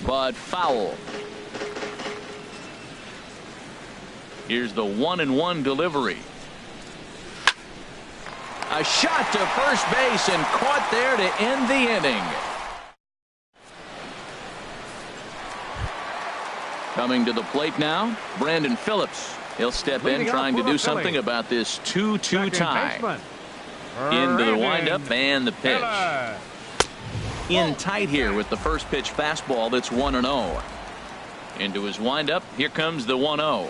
but foul. Here's the 1-1 delivery. A shot to first base and caught there to end the inning. Coming to the plate now, Brandon Phillips. He'll step in trying to do something about this 2-2 tie. Into the windup and the pitch. In tight here with the first pitch fastball that's 1-0. Into his windup. Here comes the 1-0.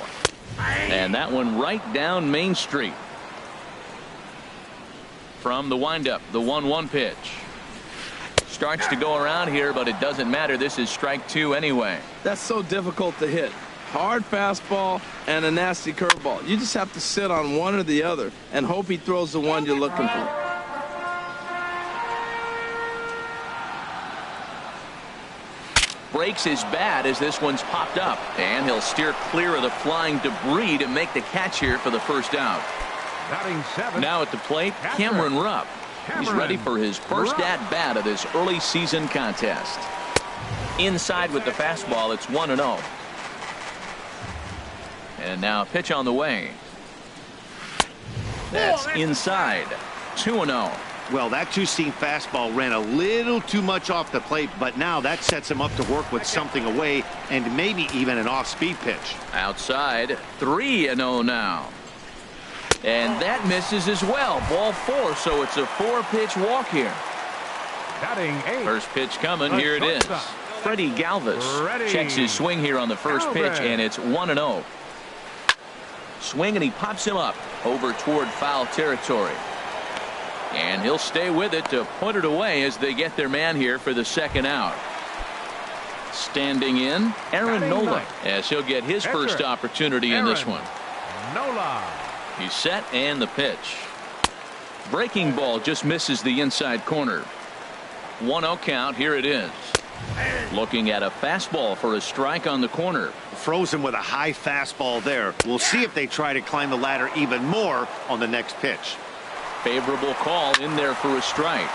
And that one right down Main Street. From the windup, the 1-1 pitch. Starts to go around here, but it doesn't matter. This is strike 2 anyway. That's so difficult to hit. Hard fastball and a nasty curveball. You just have to sit on one or the other and hope he throws the one you're looking for. Breaks his bat as this one's popped up, and he'll steer clear of the flying debris to make the catch here for the first out. Now at the plate, Cameron Rupp. He's ready for his first at-bat of this early season contest. Inside with the fastball, it's 1-0. And now a pitch on the way. That's inside. 2-0. Well, that two-seam fastball ran a little too much off the plate, but now that sets him up to work with something away and maybe even an off-speed pitch. Outside, 3-0 now. And that misses as well. Ball 4, so it's a 4-pitch walk here. First pitch coming. Here it is. Freddie Galvis checks his swing here on the first pitch, and it's 1-0. Swing, and he pops him up over toward foul territory. And he'll stay with it to put it away as they get their man here for the second out. Standing in, Aaron Nola, as he'll get his first opportunity in this one. Nola. He's set, and the pitch. Breaking ball just misses the inside corner. 1-0 count. Here it is. Looking at a fastball for a strike on the corner. Frozen with a high fastball there. We'll see if they try to climb the ladder even more on the next pitch. Favorable call in there for a strike.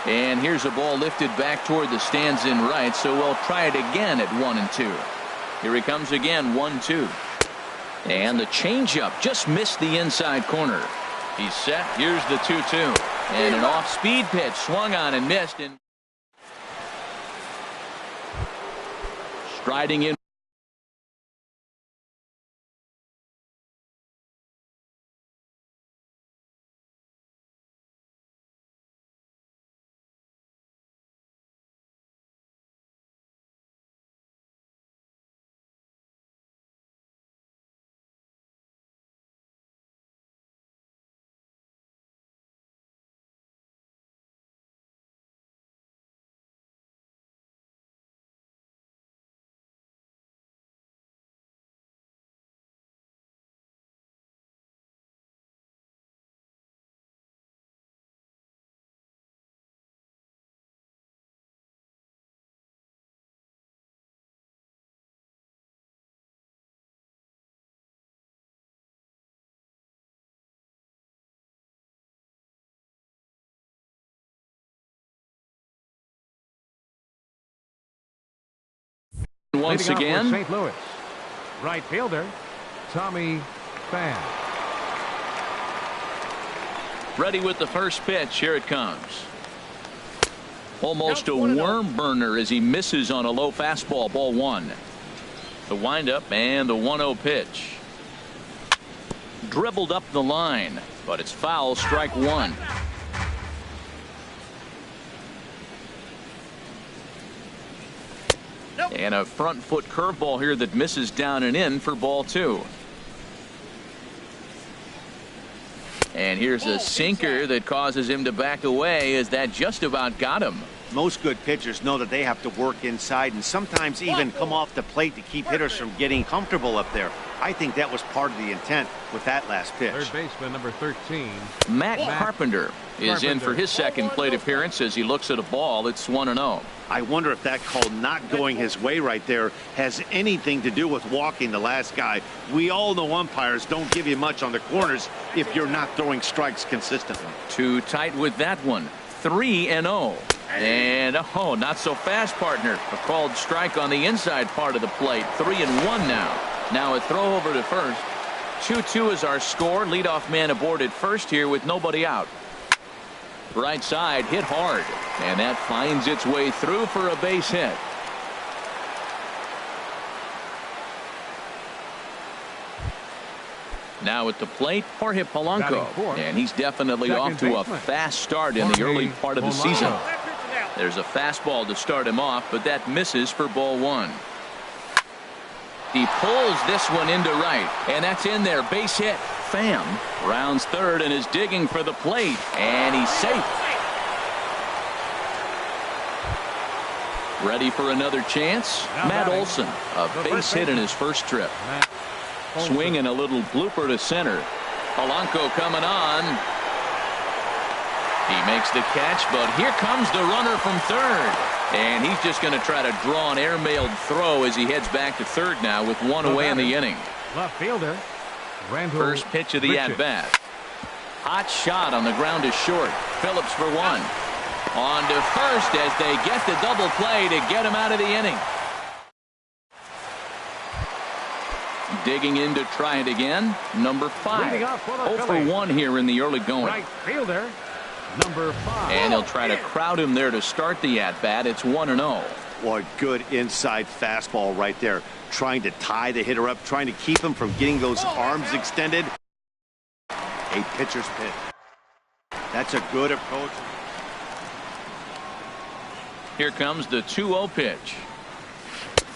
And here's a ball lifted back toward the stands in right, so we'll try it again at 1-2. Here he comes again, 1-2. And the changeup just missed the inside corner. He's set. Here's the 2-2. And an off-speed pitch swung on and missed. And striding in. Once again, St. Louis, right fielder Tommy Pham. Ready with the first pitch. Here it comes. Almost a worm burner as he misses on a low fastball. Ball one. The windup and the 1-0 pitch. Dribbled up the line, but it's foul. Strike one. And a front foot curveball here that misses down and in for ball two. And here's a sinker that causes him to back away as that just about got him. Most good pitchers know that they have to work inside and sometimes even come off the plate to keep hitters from getting comfortable up there. I think that was part of the intent with that last pitch. Third baseman number 13. Matt Carpenter is in for his second plate appearance as he looks at a ball. It's 1-0. I wonder if that call not going his way right there has anything to do with walking the last guy. We all know umpires don't give you much on the corners if you're not throwing strikes consistently. Too tight with that one. 3-0. And oh, not so fast, partner. A called strike on the inside part of the plate. 3-1 now. Now a throw over to first. 2-2 is our score. Leadoff man aboard at first here with nobody out. Right side hit hard, and that finds its way through for a base hit. Now at the plate, Jorge Polanco, and he's definitely off to a fast start in the early part of the season. There's a fastball to start him off, but that misses for ball one. He pulls this one into right, and that's in there. Base hit. Pham rounds third and is digging for the plate, and he's safe. Ready for another chance? Matt Olson, a base hit in his first trip. Swinging a little blooper to center. Polanco coming on. He makes the catch, but here comes the runner from third. And he's just going to try to draw an airmailed throw as he heads back to third now with one away in the inning. Left fielder Randall First pitch of the at-bat. Hot shot on the ground is short. Phillips for one. On to first as they get the double play to get him out of the inning. Digging in to try it again. Number 5. 0 for 1 here in the early going. Right fielder number 5. And he'll try to crowd him there to start the at-bat. It's 1-0. What a good inside fastball right there. Trying to tie the hitter up, trying to keep him from getting those arms extended. A pitcher's pitch. That's a good approach. Here comes the 2-0 pitch.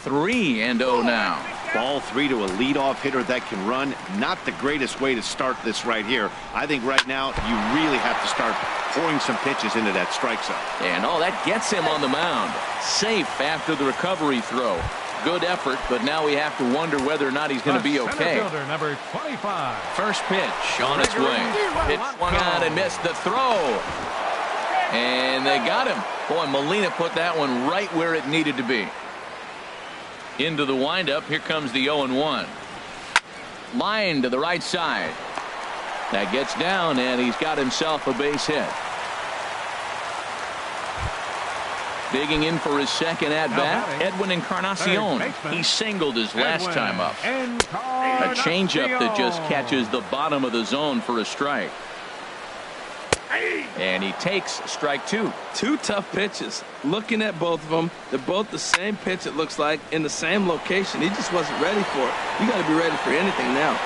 3-0 now. Ball 3 to a leadoff hitter that can run. Not the greatest way to start this right here. I think right now you really have to start pouring some pitches into that strike zone. And oh, that gets him on the mound. Safe after the recovery throw. Good effort, but now we have to wonder whether or not he's going to be okay. Fielder, number 25. First pitch on its way. Pitch swung on and missed the throw. And they got him. Boy, Molina put that one right where it needed to be. Into the windup. Here comes the 0-1. Line to the right side. That gets down, and he's got himself a base hit. Digging in for his second at-bat, Edwin Encarnacion. He singled his last time up. A changeup that just catches the bottom of the zone for a strike. And he takes strike two. Two tough pitches. Looking at both of them, they're both the same pitch, it looks like, in the same location. He just wasn't ready for it. You got to be ready for anything now.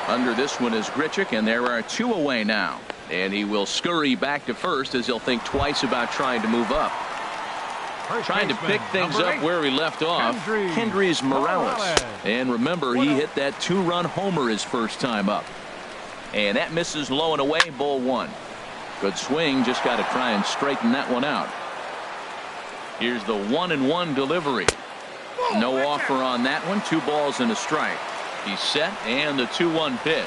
Under this one is Grichuk, and there are two away now. And he will scurry back to first as he'll think twice about trying to move up. Trying to pick things up where he left off, Kendrys Morales. And remember, he hit that two-run homer his first time up. And that misses low and away, ball one. Good swing, just got to try and straighten that one out. Here's the 1-1 delivery. No offer on that one, 2 balls and a strike. He's set, and the 2-1 pitch.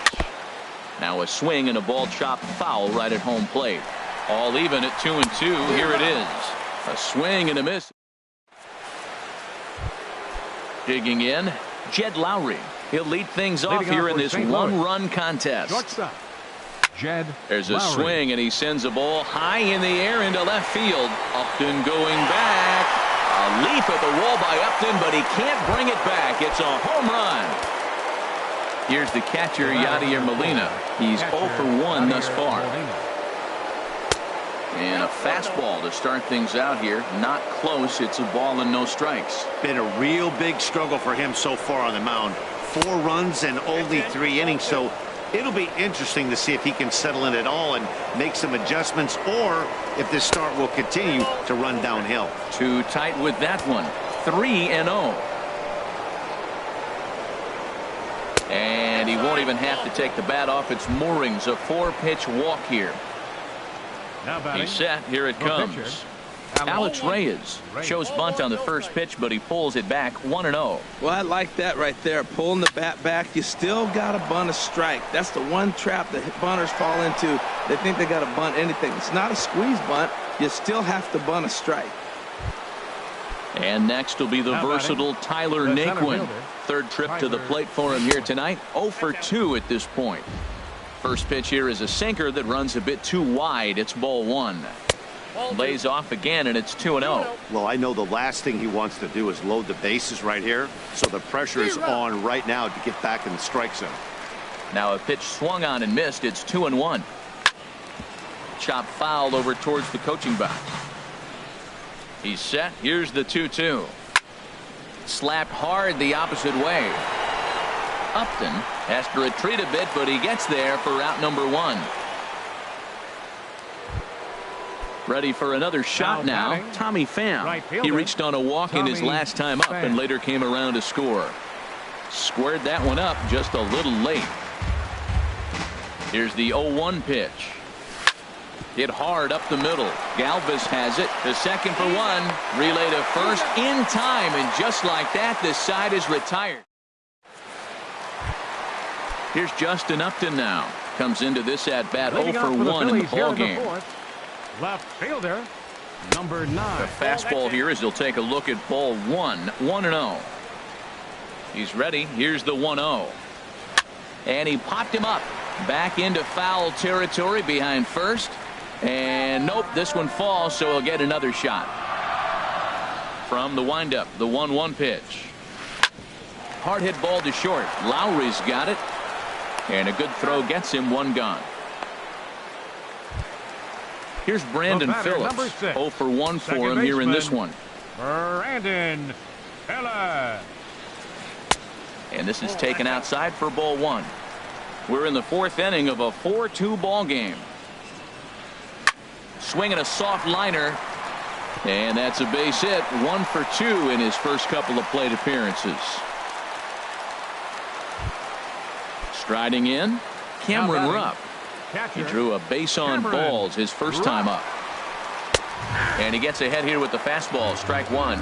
Now a swing and a ball chopped foul right at home plate. All even at 2-2. Here it is. A swing and a miss. Digging in, Jed Lowry. He'll lead things off here in this one-run contest. Jed There's a swing, and he sends a ball high in the air into left field. Upton going back. A leap at the wall by Upton, but he can't bring it back. It's a home run. Here's the catcher, Yadier Molina. He's 0 for 1 thus far. And a fastball to start things out here. Not close. It's a ball and no strikes. Been a real big struggle for him so far on the mound. 4 runs and only 3 innings. So it'll be interesting to see if he can settle in at all and make some adjustments, or if this start will continue to run downhill. Too tight with that one. 3-0. And he won't even have to take the bat off its moorings. A 4-pitch walk here. He's set. Here it comes. Alex Reyes shows bunt on the first pitch, but he pulls it back 1-0. Well, I like that right there. Pulling the bat back. You still got to bunt a strike. That's the one trap that bunters fall into. They think they got to bunt anything. It's not a squeeze bunt. You still have to bunt a strike. And next will be the versatile Tyler Naquin. Third trip to the plate for him here tonight. 0 for 2 at this point. First pitch here is a sinker that runs a bit too wide. It's ball 1. Lays off again, and it's 2-0. Well, I know the last thing he wants to do is load the bases right here. So the pressure is on right now to get back in the strike zone. Now a pitch swung on and missed. It's 2-1. Chop foul over towards the coaching box. He's set. Here's the 2-2. Slapped hard the opposite way. Upton has to retreat a bit, but he gets there for out number 1. Ready for another shot now. Tommy Pham. He reached on a walk in his last time up and later came around to score. Squared that one up just a little late. Here's the 0-1 pitch. Hit hard up the middle. Galvis has it to second for 1. Relay to first in time, and just like that, this side is retired. Here's Justin Upton now. Comes into this at bat 0 for 1 in the ball game. Left fielder, number 9. The fastball here as he'll take a look at ball 1. 1-0. He's ready. Here's the 1-0. And he popped him up. Back into foul territory behind first. And nope, this one falls, so he'll get another shot. From the windup, the 1-1 pitch. Hard hit ball to short. Lowry's got it. And a good throw gets him 1 gone. Here's Brandon Phillips. 0 for 1 for him here in this one. Brandon Phillips. And this is taken outside for ball 1. We're in the 4th inning of a 4-2 ball game. Swinging a soft liner. And that's a base hit. 1 for 2 in his first couple of plate appearances. Striding in, Cameron Rupp. He drew a base on balls his first time up. And he gets ahead here with the fastball. Strike 1.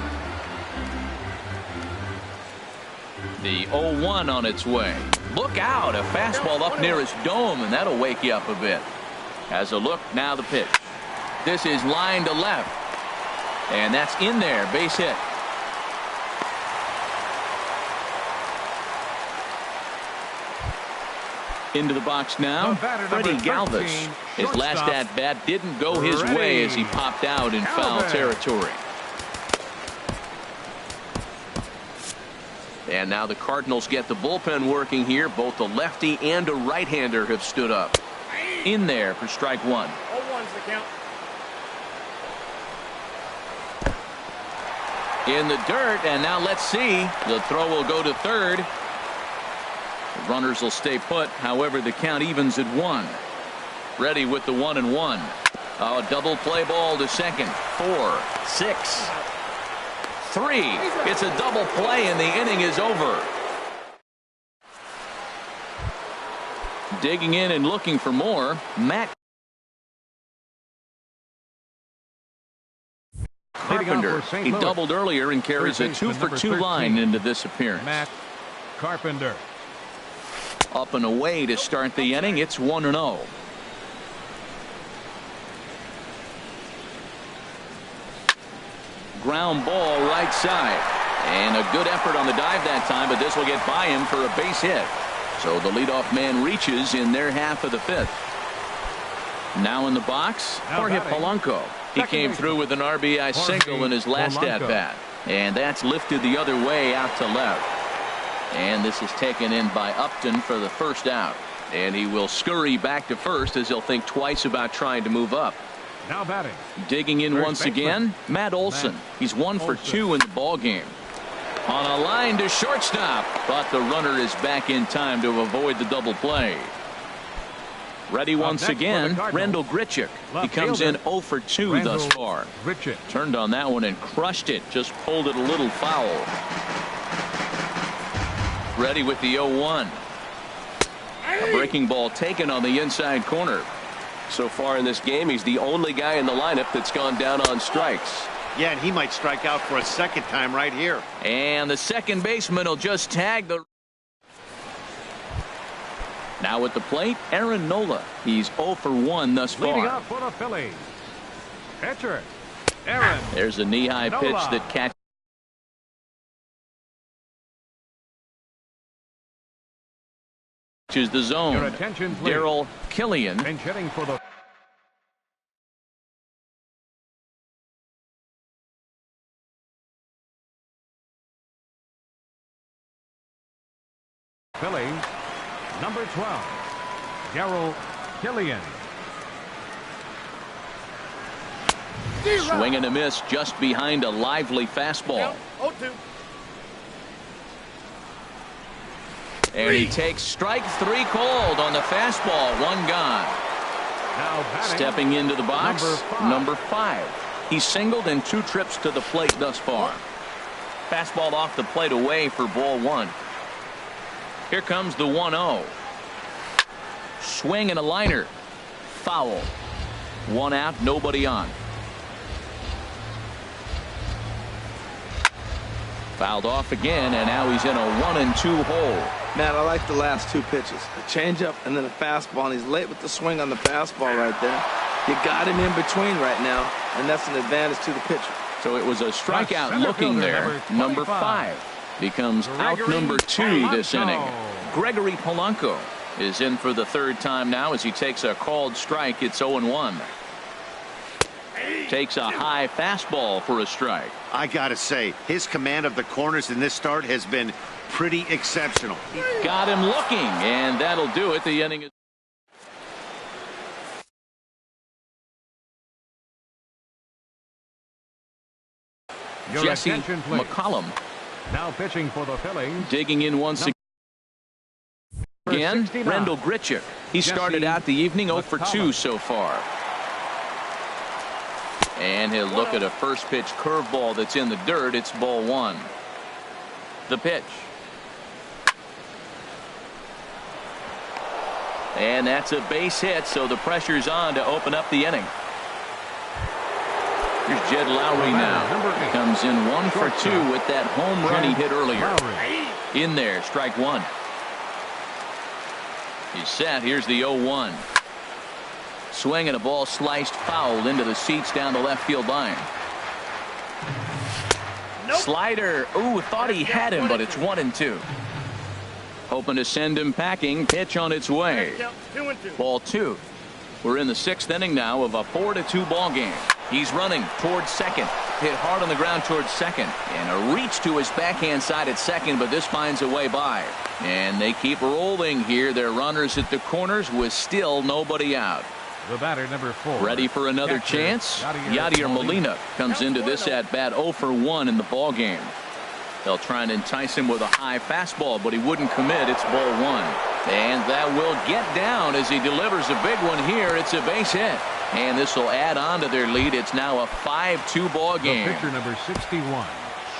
The 0-1 on its way. Look out. A fastball up near his dome, and that'll wake you up a bit. Has a look. Now the pitch. This is line to left. And that's in there. Base hit. Into the box now, Freddie Galvis. His last at-bat didn't go his way as he popped out in foul territory. And now the Cardinals get the bullpen working here. Both a lefty and a right-hander have stood up. In there for strike one. 0-1's the count. In the dirt, and now let's see. The throw will go to third. The runners will stay put. However, the count evens at 1. Ready with the 1-1. Oh, double play ball to second. 4, 6, 3. It's a double play, and the inning is over. Digging in and looking for more, Matt Carpenter. He doubled earlier and carries a 2-for-2 line into this appearance. Matt Carpenter. Up and away to start the inning. It's 1-0. Ground ball right side. And a good effort on the dive that time, but this will get by him for a base hit. So the leadoff man reaches in their half of the 5th. Now in the box, Jorge Polanco. He came through with an RBI single in his last at-bat. And that's lifted the other way out to left. And this is taken in by Upton for the first out. And he will scurry back to first as he'll think twice about trying to move up. Now batting. Digging in once again, Matt Olson. He's 1 for 2 in the ball game. On a line to shortstop, but the runner is back in time to avoid the double play. Ready once again, Randall Grichuk. He comes in 0 for 2 thus far. Turned on that one and crushed it. Just pulled it a little foul. Ready with the 0-1. A breaking ball taken on the inside corner. So far in this game, he's the only guy in the lineup that's gone down on strikes. Yeah, and he might strike out for a second time right here. And the second baseman will just tag the. Now at the plate, Aaron Nola. He's 0 for 1 thus far. Leading up for the Phillies. Pitcher, Aaron. There's a knee-high pitch that catches the zone. Darryl Killian. Pinch hitting for the Phillies. Number 12, Darryl Killian. Swing and a miss just behind a lively fastball. 0-2. And he takes strike 3 called on the fastball. 1 gone. Now batting, stepping into the box, number 5. He's singled in 2 trips to the plate thus far. Fastball off the plate away for ball 1. Here comes the 1-0. Swing and a liner. Foul. 1 out, nobody on. Fouled off again, and now he's in a 1-2 hole. Matt, I like the last 2 pitches. A changeup and then a fastball, and he's late with the swing on the fastball right there. You got him in between right now, and that's an advantage to the pitcher. So it was a strikeout looking there. Number 5 becomes out number 2 this inning. Gregory Polanco is in for the 3rd time now as he takes a called strike. It's 0-1. Takes a high fastball for a strike. I gotta say, his command of the corners in this start has been pretty exceptional. Got him looking, and that'll do it. The inning is. Jesse McCollum now pitching for the Phillies. digging in once again. Randall Grichuk. He started out the evening 0 for 2 so far. And he'll look at a first pitch curveball that's in the dirt. It's ball 1. The pitch. And that's a base hit, so the pressure's on to open up the inning. Here's Jed Lowry now. He comes in 1 for 2 with that home run he hit earlier. In there, strike 1. He's set. Here's the 0-1. Swing and a ball sliced foul into the seats down the left field line. Slider. Ooh, thought he had him, but it's 1-2. Hoping to send him packing. Pitch on its way. Ball 2. We're in the 6th inning now of a 4-2 ball game. He's running towards second. Hit hard on the ground towards second. And a reach to his backhand side at second, but this finds a way by. And they keep rolling here. Their runners at the corners with still nobody out. The batter, number 4. Ready for another chance? Yadier Molina comes into this at bat 0 for 1 in the ball game. They'll try and entice him with a high fastball, but he wouldn't commit. It's ball 1. And that will get down as he delivers a big one here. It's a base hit. And this will add on to their lead. It's now a 5-2 ball game. The pitcher, number 61.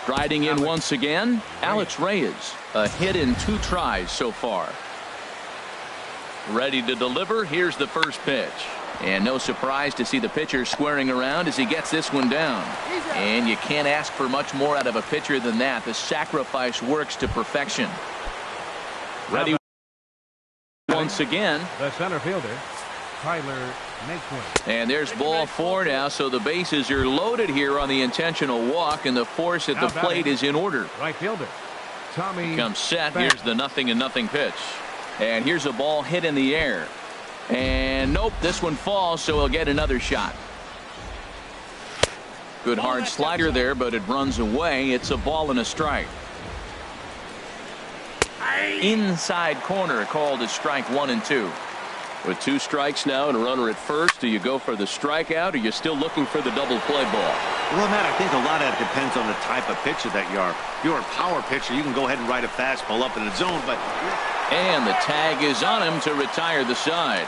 Striding in once again, Alex Reyes. A hit in 2 tries so far. Ready to deliver. Here's the first pitch. And no surprise to see the pitcher squaring around as he gets this one down. And you can't ask for much more out of a pitcher than that. The sacrifice works to perfection. Ready once again. The center fielder, Tyler Naquin. And there's ball 4 now, so the bases are loaded here on the intentional walk, and the force at the plate is in order. Right fielder, Tommy. Comes set. Here's the 0-0 pitch. And here's a ball hit in the air. And nope, this one falls, so he'll get another shot. Good hard slider there, but it runs away. It's a ball and a strike. Inside corner called as strike 1 and 2. With 2 strikes now and a runner at first, do you go for the strikeout, or are you still looking for the double play ball? Well, Matt, I think a lot of that depends on the type of pitcher that you are. If you're a power pitcher, you can go ahead and ride a fastball up in the zone, but... And the tag is on him to retire the side.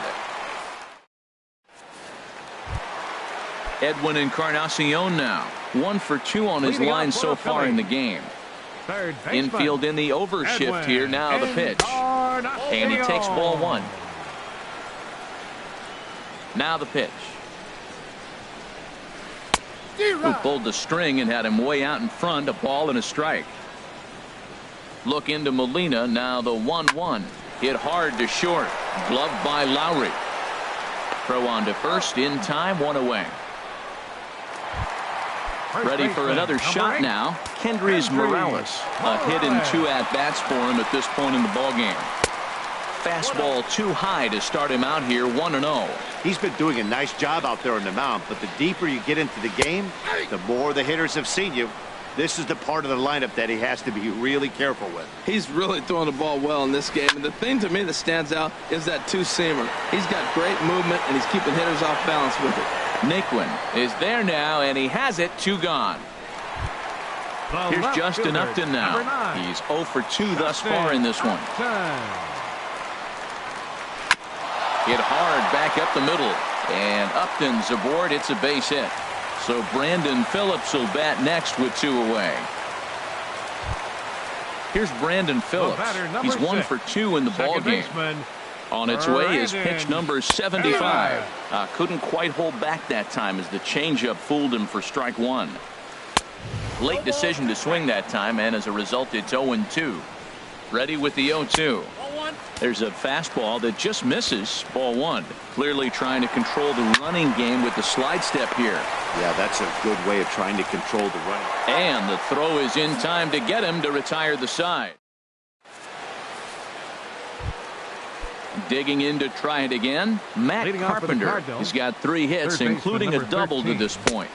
Edwin Encarnacion now. 1 for 2 on his line so far in the game. Infield in the overshift here. Now the pitch. And he takes ball 1. Now the pitch. Who pulled the string and had him way out in front. A ball and a strike. Look into Molina. Now the 1-1. Hit hard to short. Gloved by Lowry. Throw on to first in time. 1 away. Ready for another shot now. Kendrys Morales. A hit in 2 at-bats for him at this point in the ballgame. Fastball too high to start him out here. 1-0. He's been doing a nice job out there on the mound, but the deeper you get into the game, the more the hitters have seen you. This is the part of the lineup that he has to be really careful with. He's really throwing the ball well in this game, and the thing to me that stands out is that 2-seamer. He's got great movement, and he's keeping hitters off balance with it. Naquin is there now, and he has it. 2 gone. Here's Justin Upton now. He's 0 for 2 thus far in this one. Hit hard back up the middle, and Upton's aboard. It's a base hit. So Brandon Phillips will bat next with 2 away. Here's Brandon Phillips. He's 1 for 2 in the ball game. On its way is pitch number 75. Couldn't quite hold back that time as the changeup fooled him for strike 1. Late decision to swing that time, and as a result, it's 0-2. Ready with the 0-2. There's a fastball that just misses. Ball 1. Clearly trying to control the running game with the slide step here. Yeah, that's a good way of trying to control the run. And the throw is in time to get him to retire the side. Digging in to try it again, Matt Carpenter. He's got 3 hits, including a double to this point.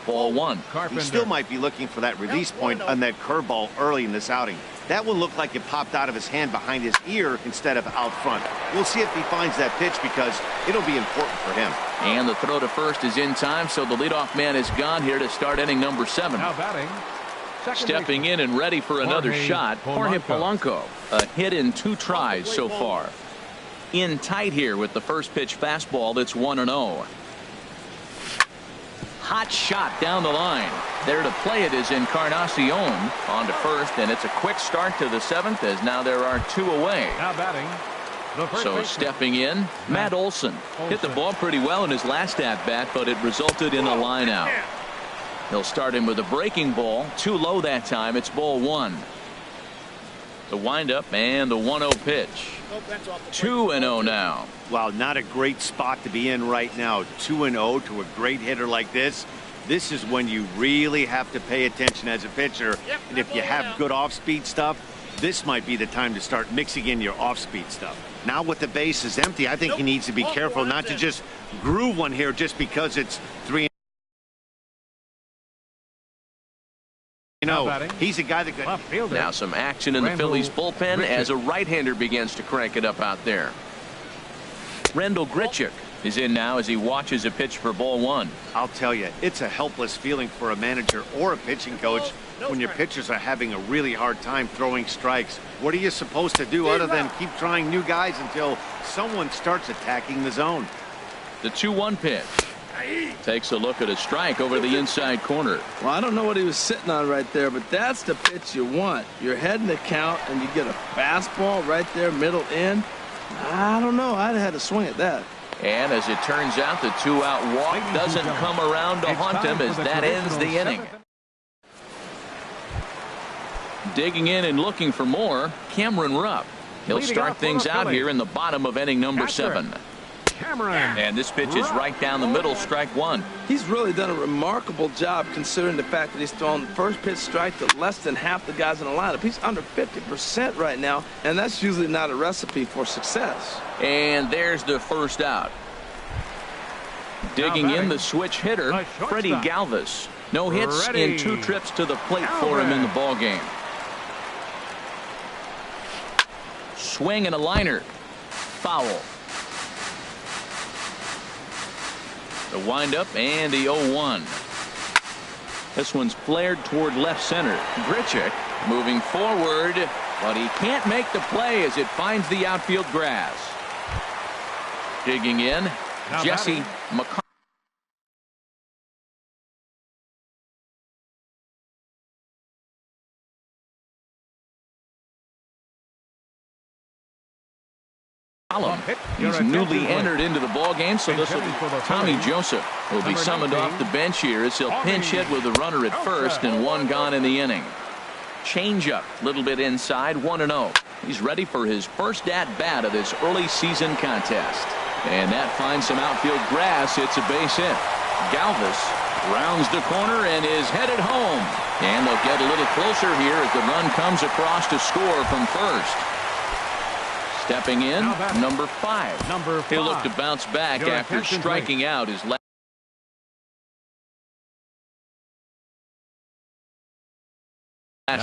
Ball 1. He still might be looking for that release point on that curveball early in this outing. That one looked like it popped out of his hand behind his ear instead of out front. We'll see if he finds that pitch because it'll be important for him. And the throw to first is in time, so the leadoff man is gone here to start inning number 7. Now batting. Stepping in and ready for another shot, Jorge Polanco. A hit in 2 tries so far. In tight here with the first pitch fastball. That's 1-0. Hot shot down the line. There to play it is Encarnacion on to first, and it's a quick start to the 7th as now there are 2 away. Now batting. So stepping in, Matt Olson. Hit the ball pretty well in his last at-bat, but it resulted in a line out. He'll start him with a breaking ball. Too low that time. It's ball 1. The windup and the 1-0 pitch. 2-0 now. Wow, not a great spot to be in right now. 2-0 to a great hitter like this. This is when you really have to pay attention as a pitcher. And if you have good off-speed stuff, this might be the time to start mixing in your off-speed stuff. Now with the base is empty, I think he needs to be careful not to just groove one here just because it's 3. You know, he's a guy that could. Now some action in the Phillies bullpen as a right-hander begins to crank it up out there. Rendell Grichuk is in now as he watches a pitch for ball 1. I'll tell you, it's a helpless feeling for a manager or a pitching coach when your pitchers are having a really hard time throwing strikes. What are you supposed to do other than keep trying new guys until someone starts attacking the zone? The 2-1 pitch. Takes a look at a strike over the inside corner. Well, I don't know what he was sitting on right there, but that's the pitch you want. You're heading the count, and you get a fastball right there, middle in. I don't know. I'd have had to swing at that. And as it turns out, the 2-out walk doesn't come around to haunt him as that ends the inning. Digging in and looking for more, Cameron Rupp. He'll start things out here in the bottom of inning number 7. And this pitch is right down the middle, strike 1. He's really done a remarkable job considering the fact that he's thrown first pitch strike to less than half the guys in the lineup. He's under 50% right now, and that's usually not a recipe for success. And there's the first out. Digging in the switch hitter, Freddie Galvis. No hits in 2 trips to the plate for him in the ballgame. Swing and a liner. Foul. The windup and the 0-1. This one's flared toward left center. Grichuk moving forward, but he can't make the play as it finds the outfield grass. Digging in, Jesse McCarthy. He's newly entered into the ball game, so this will be Tommy Joseph will be summoned off the bench here as he'll pinch hit with a runner at first and 1 gone in the inning. Changeup, little bit inside, 1-0. He's ready for his first at-bat of this early season contest. And that finds some outfield grass. It's a base hit. Galvis rounds the corner and is headed home. And they'll get a little closer here as the run comes across to score from first. Stepping in, number 5. He'll look to bounce back after striking out his last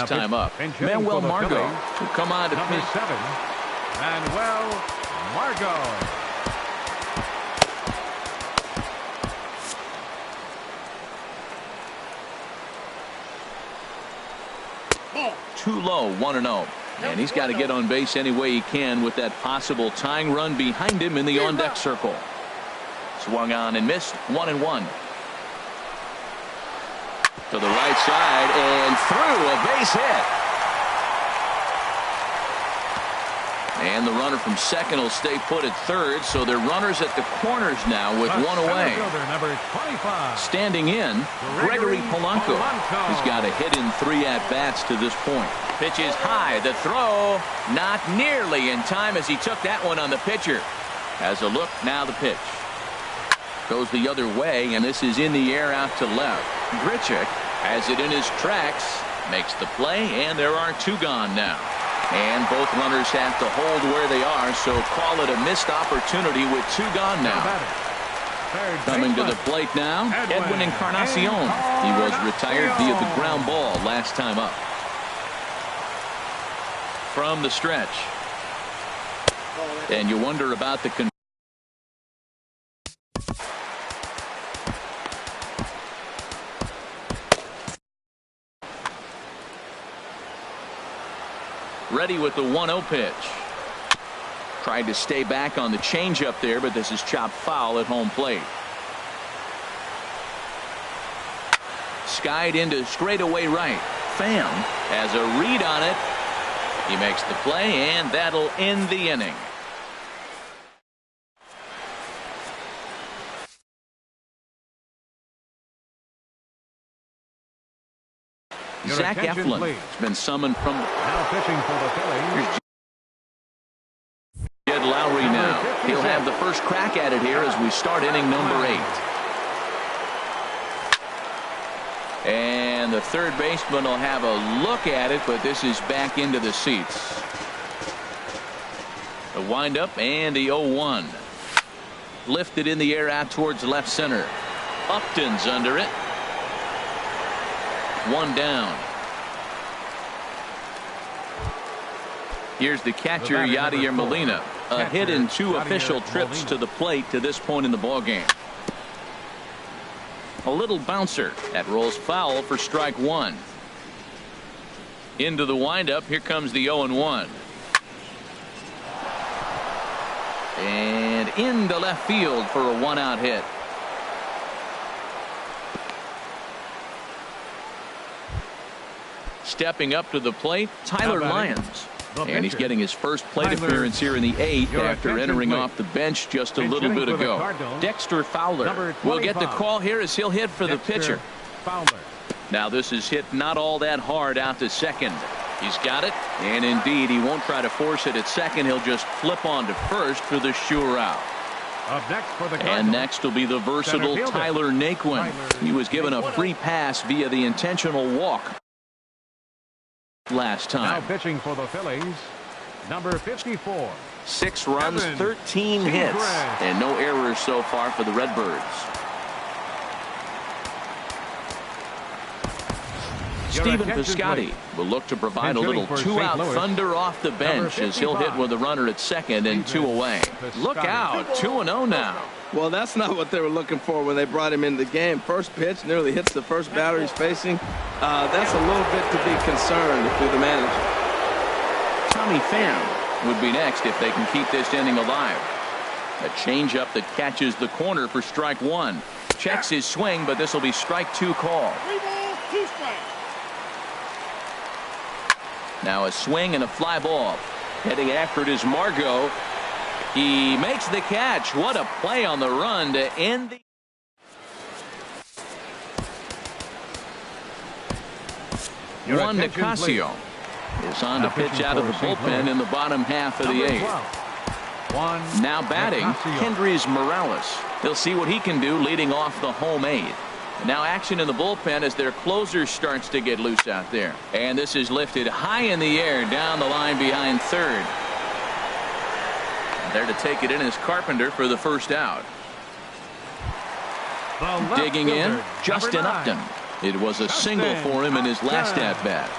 time up. Manuel Margot will come on to pitch. 7. Manuel Margot. Too low, 1-0. And he's got to get on base any way he can with that possible tying run behind him in the on-deck circle. Swung on and missed, 1-1. To the right side and through, a base hit. And the runner from second will stay put at third, so they're runners at the corners now with 1 away. Standing in, Gregory Polanco. He's got a hit in 3 at-bats to this point. Pitch is high. The throw not nearly in time as he took that one on the pitcher. Has a look, now the pitch. Goes the other way, and this is in the air out to left. Grichuk has it in his tracks, makes the play, and there are 2 gone now. And both runners have to hold where they are, so call it a missed opportunity with 2 gone now. Coming to the plate now, Edwin Encarnacion. He was retired via the ground ball last time up. From the stretch. And you wonder about the ready with the 1-0 pitch. Tried to stay back on the changeup there, but this is chopped foul at home plate. Skied into straightaway right. Pham has a read on it. He makes the play, and that'll end the inning. Zach Eflin has been summoned from now pitching for the Phillies. Lowry now. He'll have the first crack at it here as we start inning number 8. And the third baseman will have a look at it, but this is back into the seats. The windup and the 0-1. Lifted in the air out towards left center. Upton's under it. 1 down. Here's the catcher, Yadier Molina. A hit in 2 official trips to the plate to this point in the ballgame. A little bouncer. That rolls foul for strike 1. Into the windup. Here comes the 0-1. And into left field for a 1-out hit. Stepping up to the plate, Tyler Lyons. And he's getting his first plate appearance here in the 8th after entering off the bench just a little bit ago. Dexter Fowler will get the call here as he'll hit for the pitcher. Now this is hit not all that hard out to second. He's got it, and indeed he won't try to force it at second. He'll just flip on to first for the sure out. And next will be the versatile Tyler Naquin. He was given a free pass via the intentional walk last time. Now pitching for the Phillies, number 54. 6 runs, 13 hits, and no errors so far for the Redbirds. Stephen Piscotty will look to provide a little 2-out thunder off the bench as he'll hit with a runner at second and 2 away. Look out, 2-0 now. Well, that's not what they were looking for when they brought him into the game. First pitch nearly hits the first batter he's facing. That's a little bit to be concerned if you're the manager. Tommy Pham would be next if they can keep this inning alive. A changeup that catches the corner for strike 1. Checks his swing, but this will be strike 2 call. 3 balls, 2 strikes. Now a swing and a fly ball. Heading after it is Margot. He makes the catch. What a play on the run to end the. Juan Nicasio is on to pitch out of the bullpen in the bottom half of the 8th. Now batting, Kendrys Morales. They'll see what he can do leading off the home 8th. Now action in the bullpen as their closer starts to get loose out there. And this is lifted high in the air down the line behind third. There to take it in is Carpenter for the first out. Digging in, Justin Upton. It was a single for him in his last at-bat.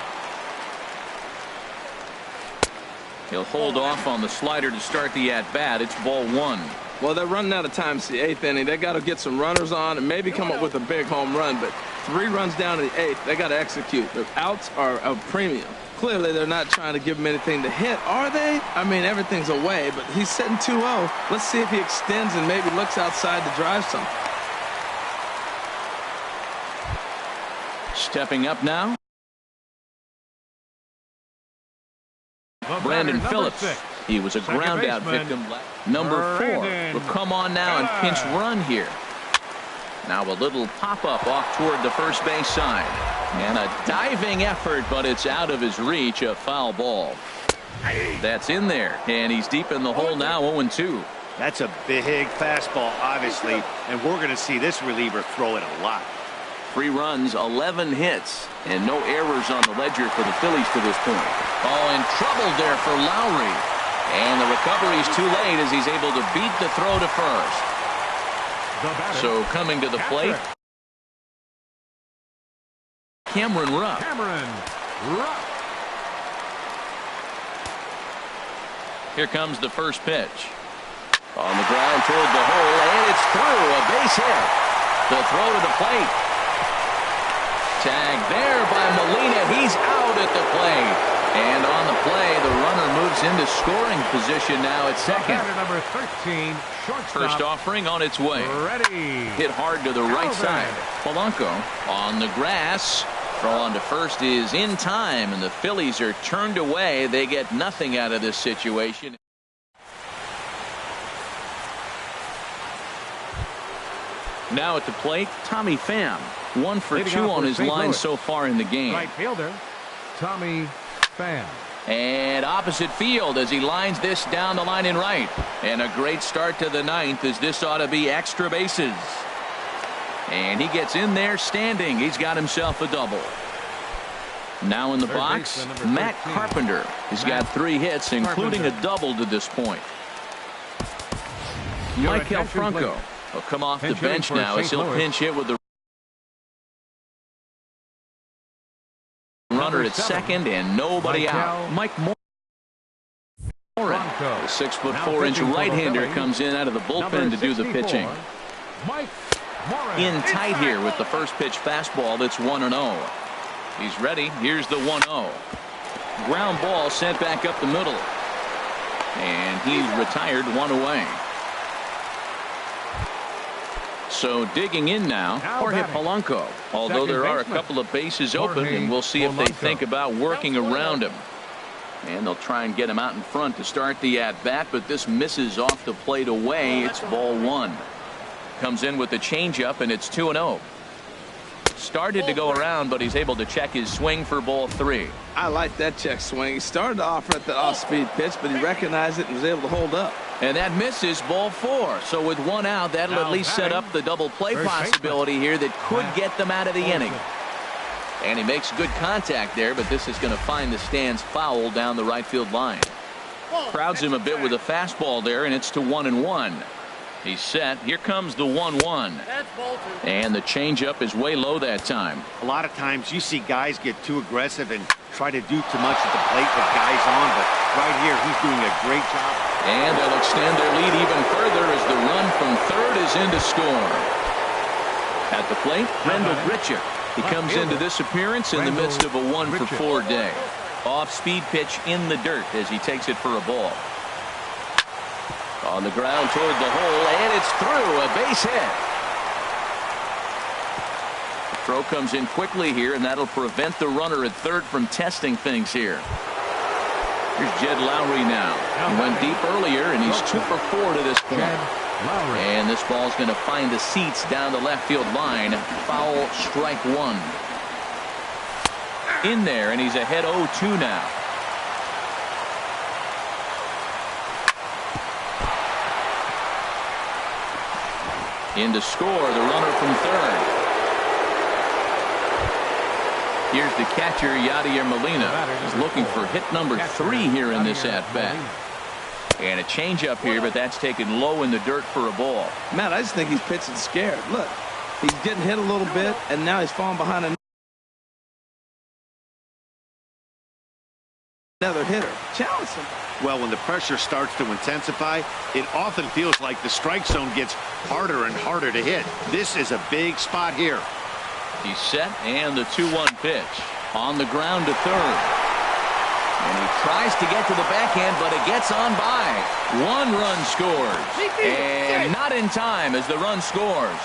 He'll hold off on the slider to start the at-bat. It's ball 1. Well, they're running out of time. It's the 8th inning. They got to get some runners on and maybe come up with a big home run. But 3 runs down in the 8th. They got to execute. Their outs are a premium. Clearly, they're not trying to give him anything to hit, are they? I mean, everything's away, but he's sitting 2-0. Let's see if he extends and maybe looks outside to drive something. Stepping up now, Brandon Phillips. He was a ground out victim. Number 4 will come on now and pinch run here. Now a little pop-up off toward the first base side. And a diving effort, but it's out of his reach. A foul ball. That's in there. And he's deep in the hole now, 0-2. That's a big fastball, obviously. And we're going to see this reliever throw it a lot. 3 runs, 11 hits, and no errors on the ledger for the Phillies to this point. Oh, in trouble there for Lowry. And the recovery's too late as he's able to beat the throw to first. So coming to the plate, Cameron Rupp. Here comes the first pitch. On the ground toward the hole, and it's through. A base hit. The throw to the plate. Tag there by Molina. He's out at the plate. And on the play, the runner moves into scoring position now at second. Number 13, shortstop. First offering on its way. Ready. Hit hard to the right side. Polanco on the grass. Throw on to first is in time, and the Phillies are turned away. They get nothing out of this situation. Now at the plate, Tommy Pham. 1 for 2 on his line so far in the game. Right fielder, Tommy Pham. And opposite field as he lines this down the line in right. And a great start to the ninth, as this ought to be extra bases. And he gets in there standing. He's got himself a double. Now in the box, Matt Carpenter. He's got 3 hits, including a double to this point. Maikel Franco will come off the bench now as he'll pinch hit with the runner at second and nobody out. Mike Moore. The 6'4" right-hander comes in out of the bullpen to do the pitching. In tight here with the first pitch fastball that's 1-0. He's ready. Here's the 1-0. Ground ball sent back up the middle. And he's retired 1 away. So digging in now, Jorge Polanco. Although there are a couple of bases open, and we'll see if they think about working around him. And they'll try and get him out in front to start the at-bat, but this misses off the plate away. It's ball 1. Comes in with the changeup, and it's 2-0. Started to go around, but he's able to check his swing for ball 3. I like that check swing. He started off at the off-speed pitch, but he recognized it and was able to hold up. And that misses ball 4. So with 1 out, that'll at least set up the double play possibility here that could get them out of the inning. And he makes good contact there, but this is going to find the stands foul down the right field line. Crowds him a bit with a fastball there, and it's to 1-1. He's set. Here comes the 1-1. And the changeup is way low that time. A lot of times you see guys get too aggressive and try to do too much at the plate with guys on, but right here he's doing a great job. And they'll extend their lead even further as the run from third is in to score. At the plate, Randall Grichuk. He comes into this appearance in the midst of a 1-for-4 day. Off-speed pitch in the dirt as he takes it for a ball. On the ground toward the hole, and it's through. A base hit. The throw comes in quickly here, and that'll prevent the runner at third from testing things here. Here's Jed Lowry now. He went deep earlier, and he's 2-for-4 to this point. And this ball's going to find the seats down the left field line. Foul, strike 1. In there, and he's ahead 0-2 now. In to score, the runner from third. Here's the catcher, Yadier Molina. He's looking for hit number 3 here in this at-bat. And a changeup here, but that's taken low in the dirt for a ball. Matt, I just think he's pitching scared. Look, he's getting hit a little bit, and now he's falling behind another hitter. Challenge him. Well, when the pressure starts to intensify, it often feels like the strike zone gets harder and harder to hit. This is a big spot here. He's set, and the 2-1 pitch. On the ground to third. And he tries to get to the backhand, but it gets on by. 1 run scores. And not in time as the run scores.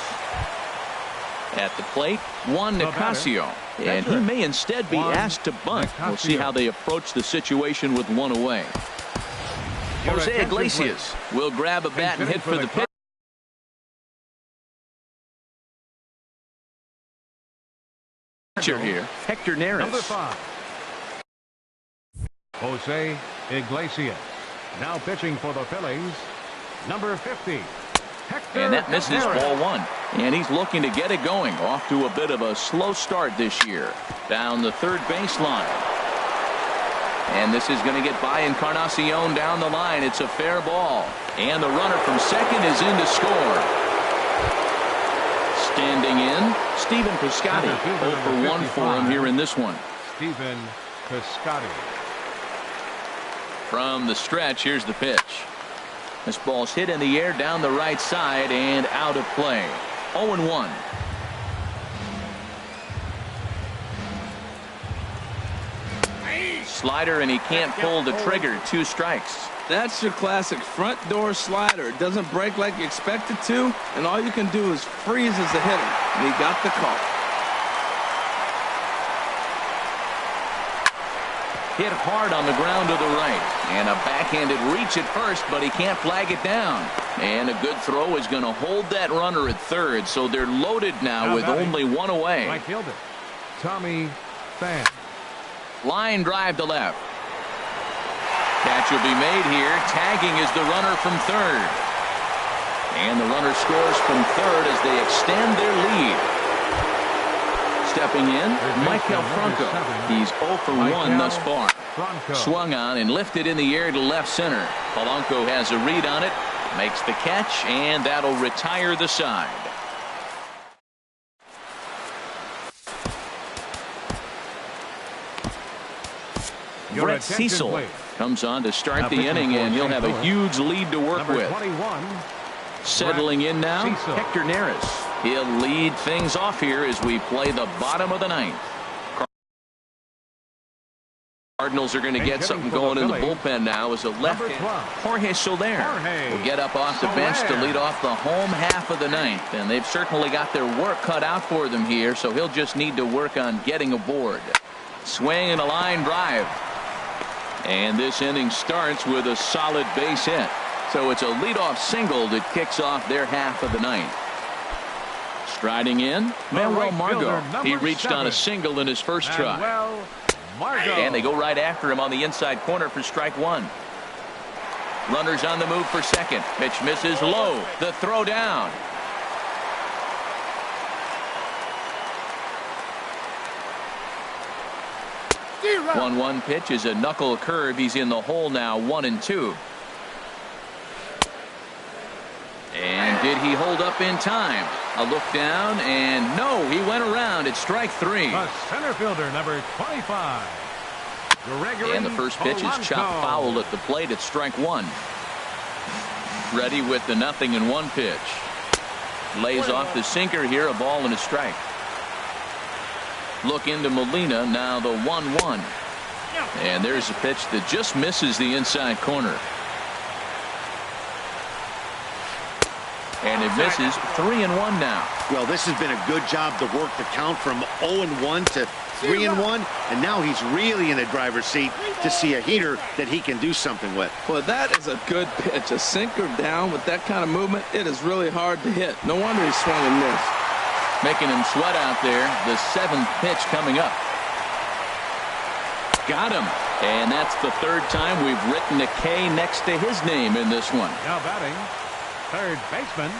At the plate, Juan Nicasio. And he may instead be asked to bunt. We'll see how they approach the situation with 1 away. Jose Iglesias will grab a bat and hit for the pitch. Here, Hector Neris. Jose Iglesias now pitching for the Phillies, number 50. And that misses ball 1. And he's looking to get it going. Off to a bit of a slow start this year. Down the third baseline. And this is going to get by Encarnacion down the line. It's a fair ball. And the runner from second is in to score. Standing in, Stephen Piscotty. 0-for-1 for him here in this one. Stephen Piscotty. From the stretch, here's the pitch. This ball's hit in the air down the right side and out of play. 0-1. Slider, and he can't pull the trigger. 2 strikes. That's your classic front door slider. It doesn't break like you expect it to, and all you can do is freeze as a hitter. And he got the call. Hit hard on the ground to the right. And a backhanded reach at first, but he can't flag it down. And a good throw is going to hold that runner at third, so they're loaded now with only 1 away. Right fielder, Tommy Pham. Line drive to left. Catch will be made here. Tagging is the runner from third. And the runner scores from third as they extend their lead. Stepping in, Michael Franco. He's 0 for 1 thus far. Swung on and lifted in the air to left center. Polanco has a read on it, makes the catch, and that'll retire the side. Brett Cecil comes on to start the inning, and he'll have a huge lead to work with. Settling in now, Hector Neris. He'll lead things off here as we play the bottom of the ninth. Cardinals are going to get something going in the bullpen now as a left-hand Jorge Soler will get up off the bench to lead off the home half of the ninth. And they've certainly got their work cut out for them here, so he'll just need to work on getting aboard. Swing and a line drive. And this inning starts with a solid base hit. So it's a leadoff single that kicks off their half of the ninth. Striding in, Manuel Margot. He reached on a single in his first try. And they go right after him on the inside corner for strike one. Runners on the move for second. Pitch misses low. The throw down. Zero. 1-1 pitch is a knuckle curve. He's in the hole now, 1-2. And did he hold up in time? A look down, and no, he went around. It's strike three. The center fielder, number 25. And the first pitch is chopped foul at the plate at strike one. Ready with the 0-1 pitch. Lays off the sinker here, a ball and a strike. Look into Molina, now the 1-1. And there's a pitch that just misses the inside corner. And it misses. 3-1 now. Well, this has been a good job to work the count from 0-1 to 3-1, and now he's really in the driver's seat to see a heater that he can do something with. Well, that is a good pitch. A sinker down with that kind of movement, it is really hard to hit. No wonder he swung and missed. Making him sweat out there. The 7th pitch coming up. Got him. And that's the third time we've written a K next to his name in this one. Now batting, third baseman,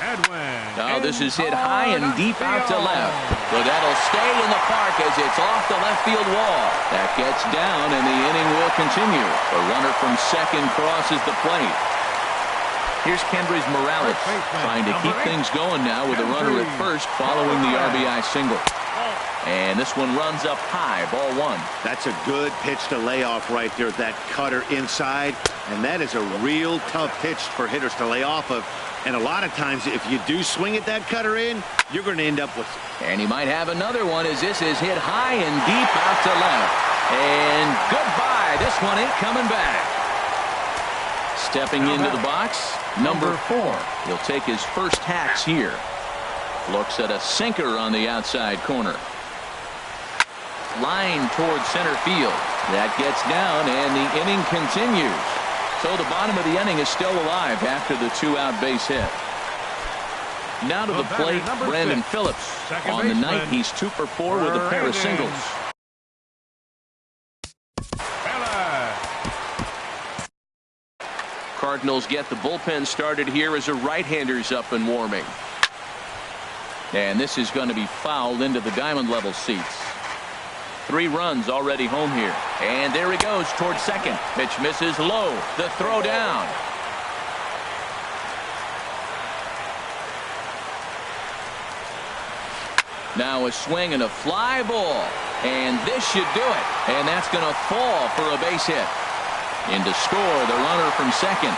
Edwin. Oh, this is hit high and deep out to left. But that'll stay in the park as it's off the left field wall. That gets down, and the inning will continue. The runner from second crosses the plate. Here's Kendrys Morales trying to keep things going now with a runner at first following the RBI single. And this one runs up high, ball one. That's a good pitch to lay off right there, that cutter inside. And that is a real tough pitch for hitters to lay off of. And a lot of times, if you do swing at that cutter in, you're going to end up with. And he might have another one as this is hit high and deep out to left. And goodbye. This one ain't coming back. Stepping into the box, number 4. He'll take his first hacks here. Looks at a sinker on the outside corner. Line towards center field. That gets down, and the inning continues. So the bottom of the inning is still alive after the 2-out base hit. Now to the plate, Brandon Phillips. On the night, he's 2 for 4 with a pair of singles. Cardinals get the bullpen started here as a right-hander's up and warming. And this is going to be fouled into the diamond level seats. 3 runs already home here. And there he goes towards second. Pitch misses low. The throw down. Now a swing and a fly ball. And this should do it. And that's going to fall for a base hit. In to score, the runner from second.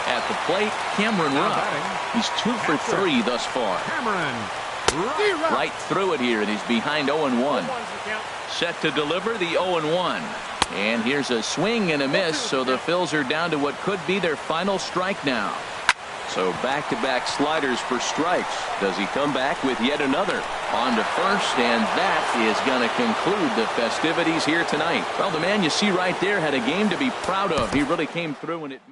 At the plate, Cameron Rupp. He's 2 for 3 thus far. Right through it here, and he's behind 0-1. Set to deliver the 0-1. And here's a swing and a miss, so the Phils are down to what could be their final strike now. So back-to-back sliders for strikes. Does he come back with yet another? On to first, and that is going to conclude the festivities here tonight. Well, the man you see right there had a game to be proud of. He really came through, and it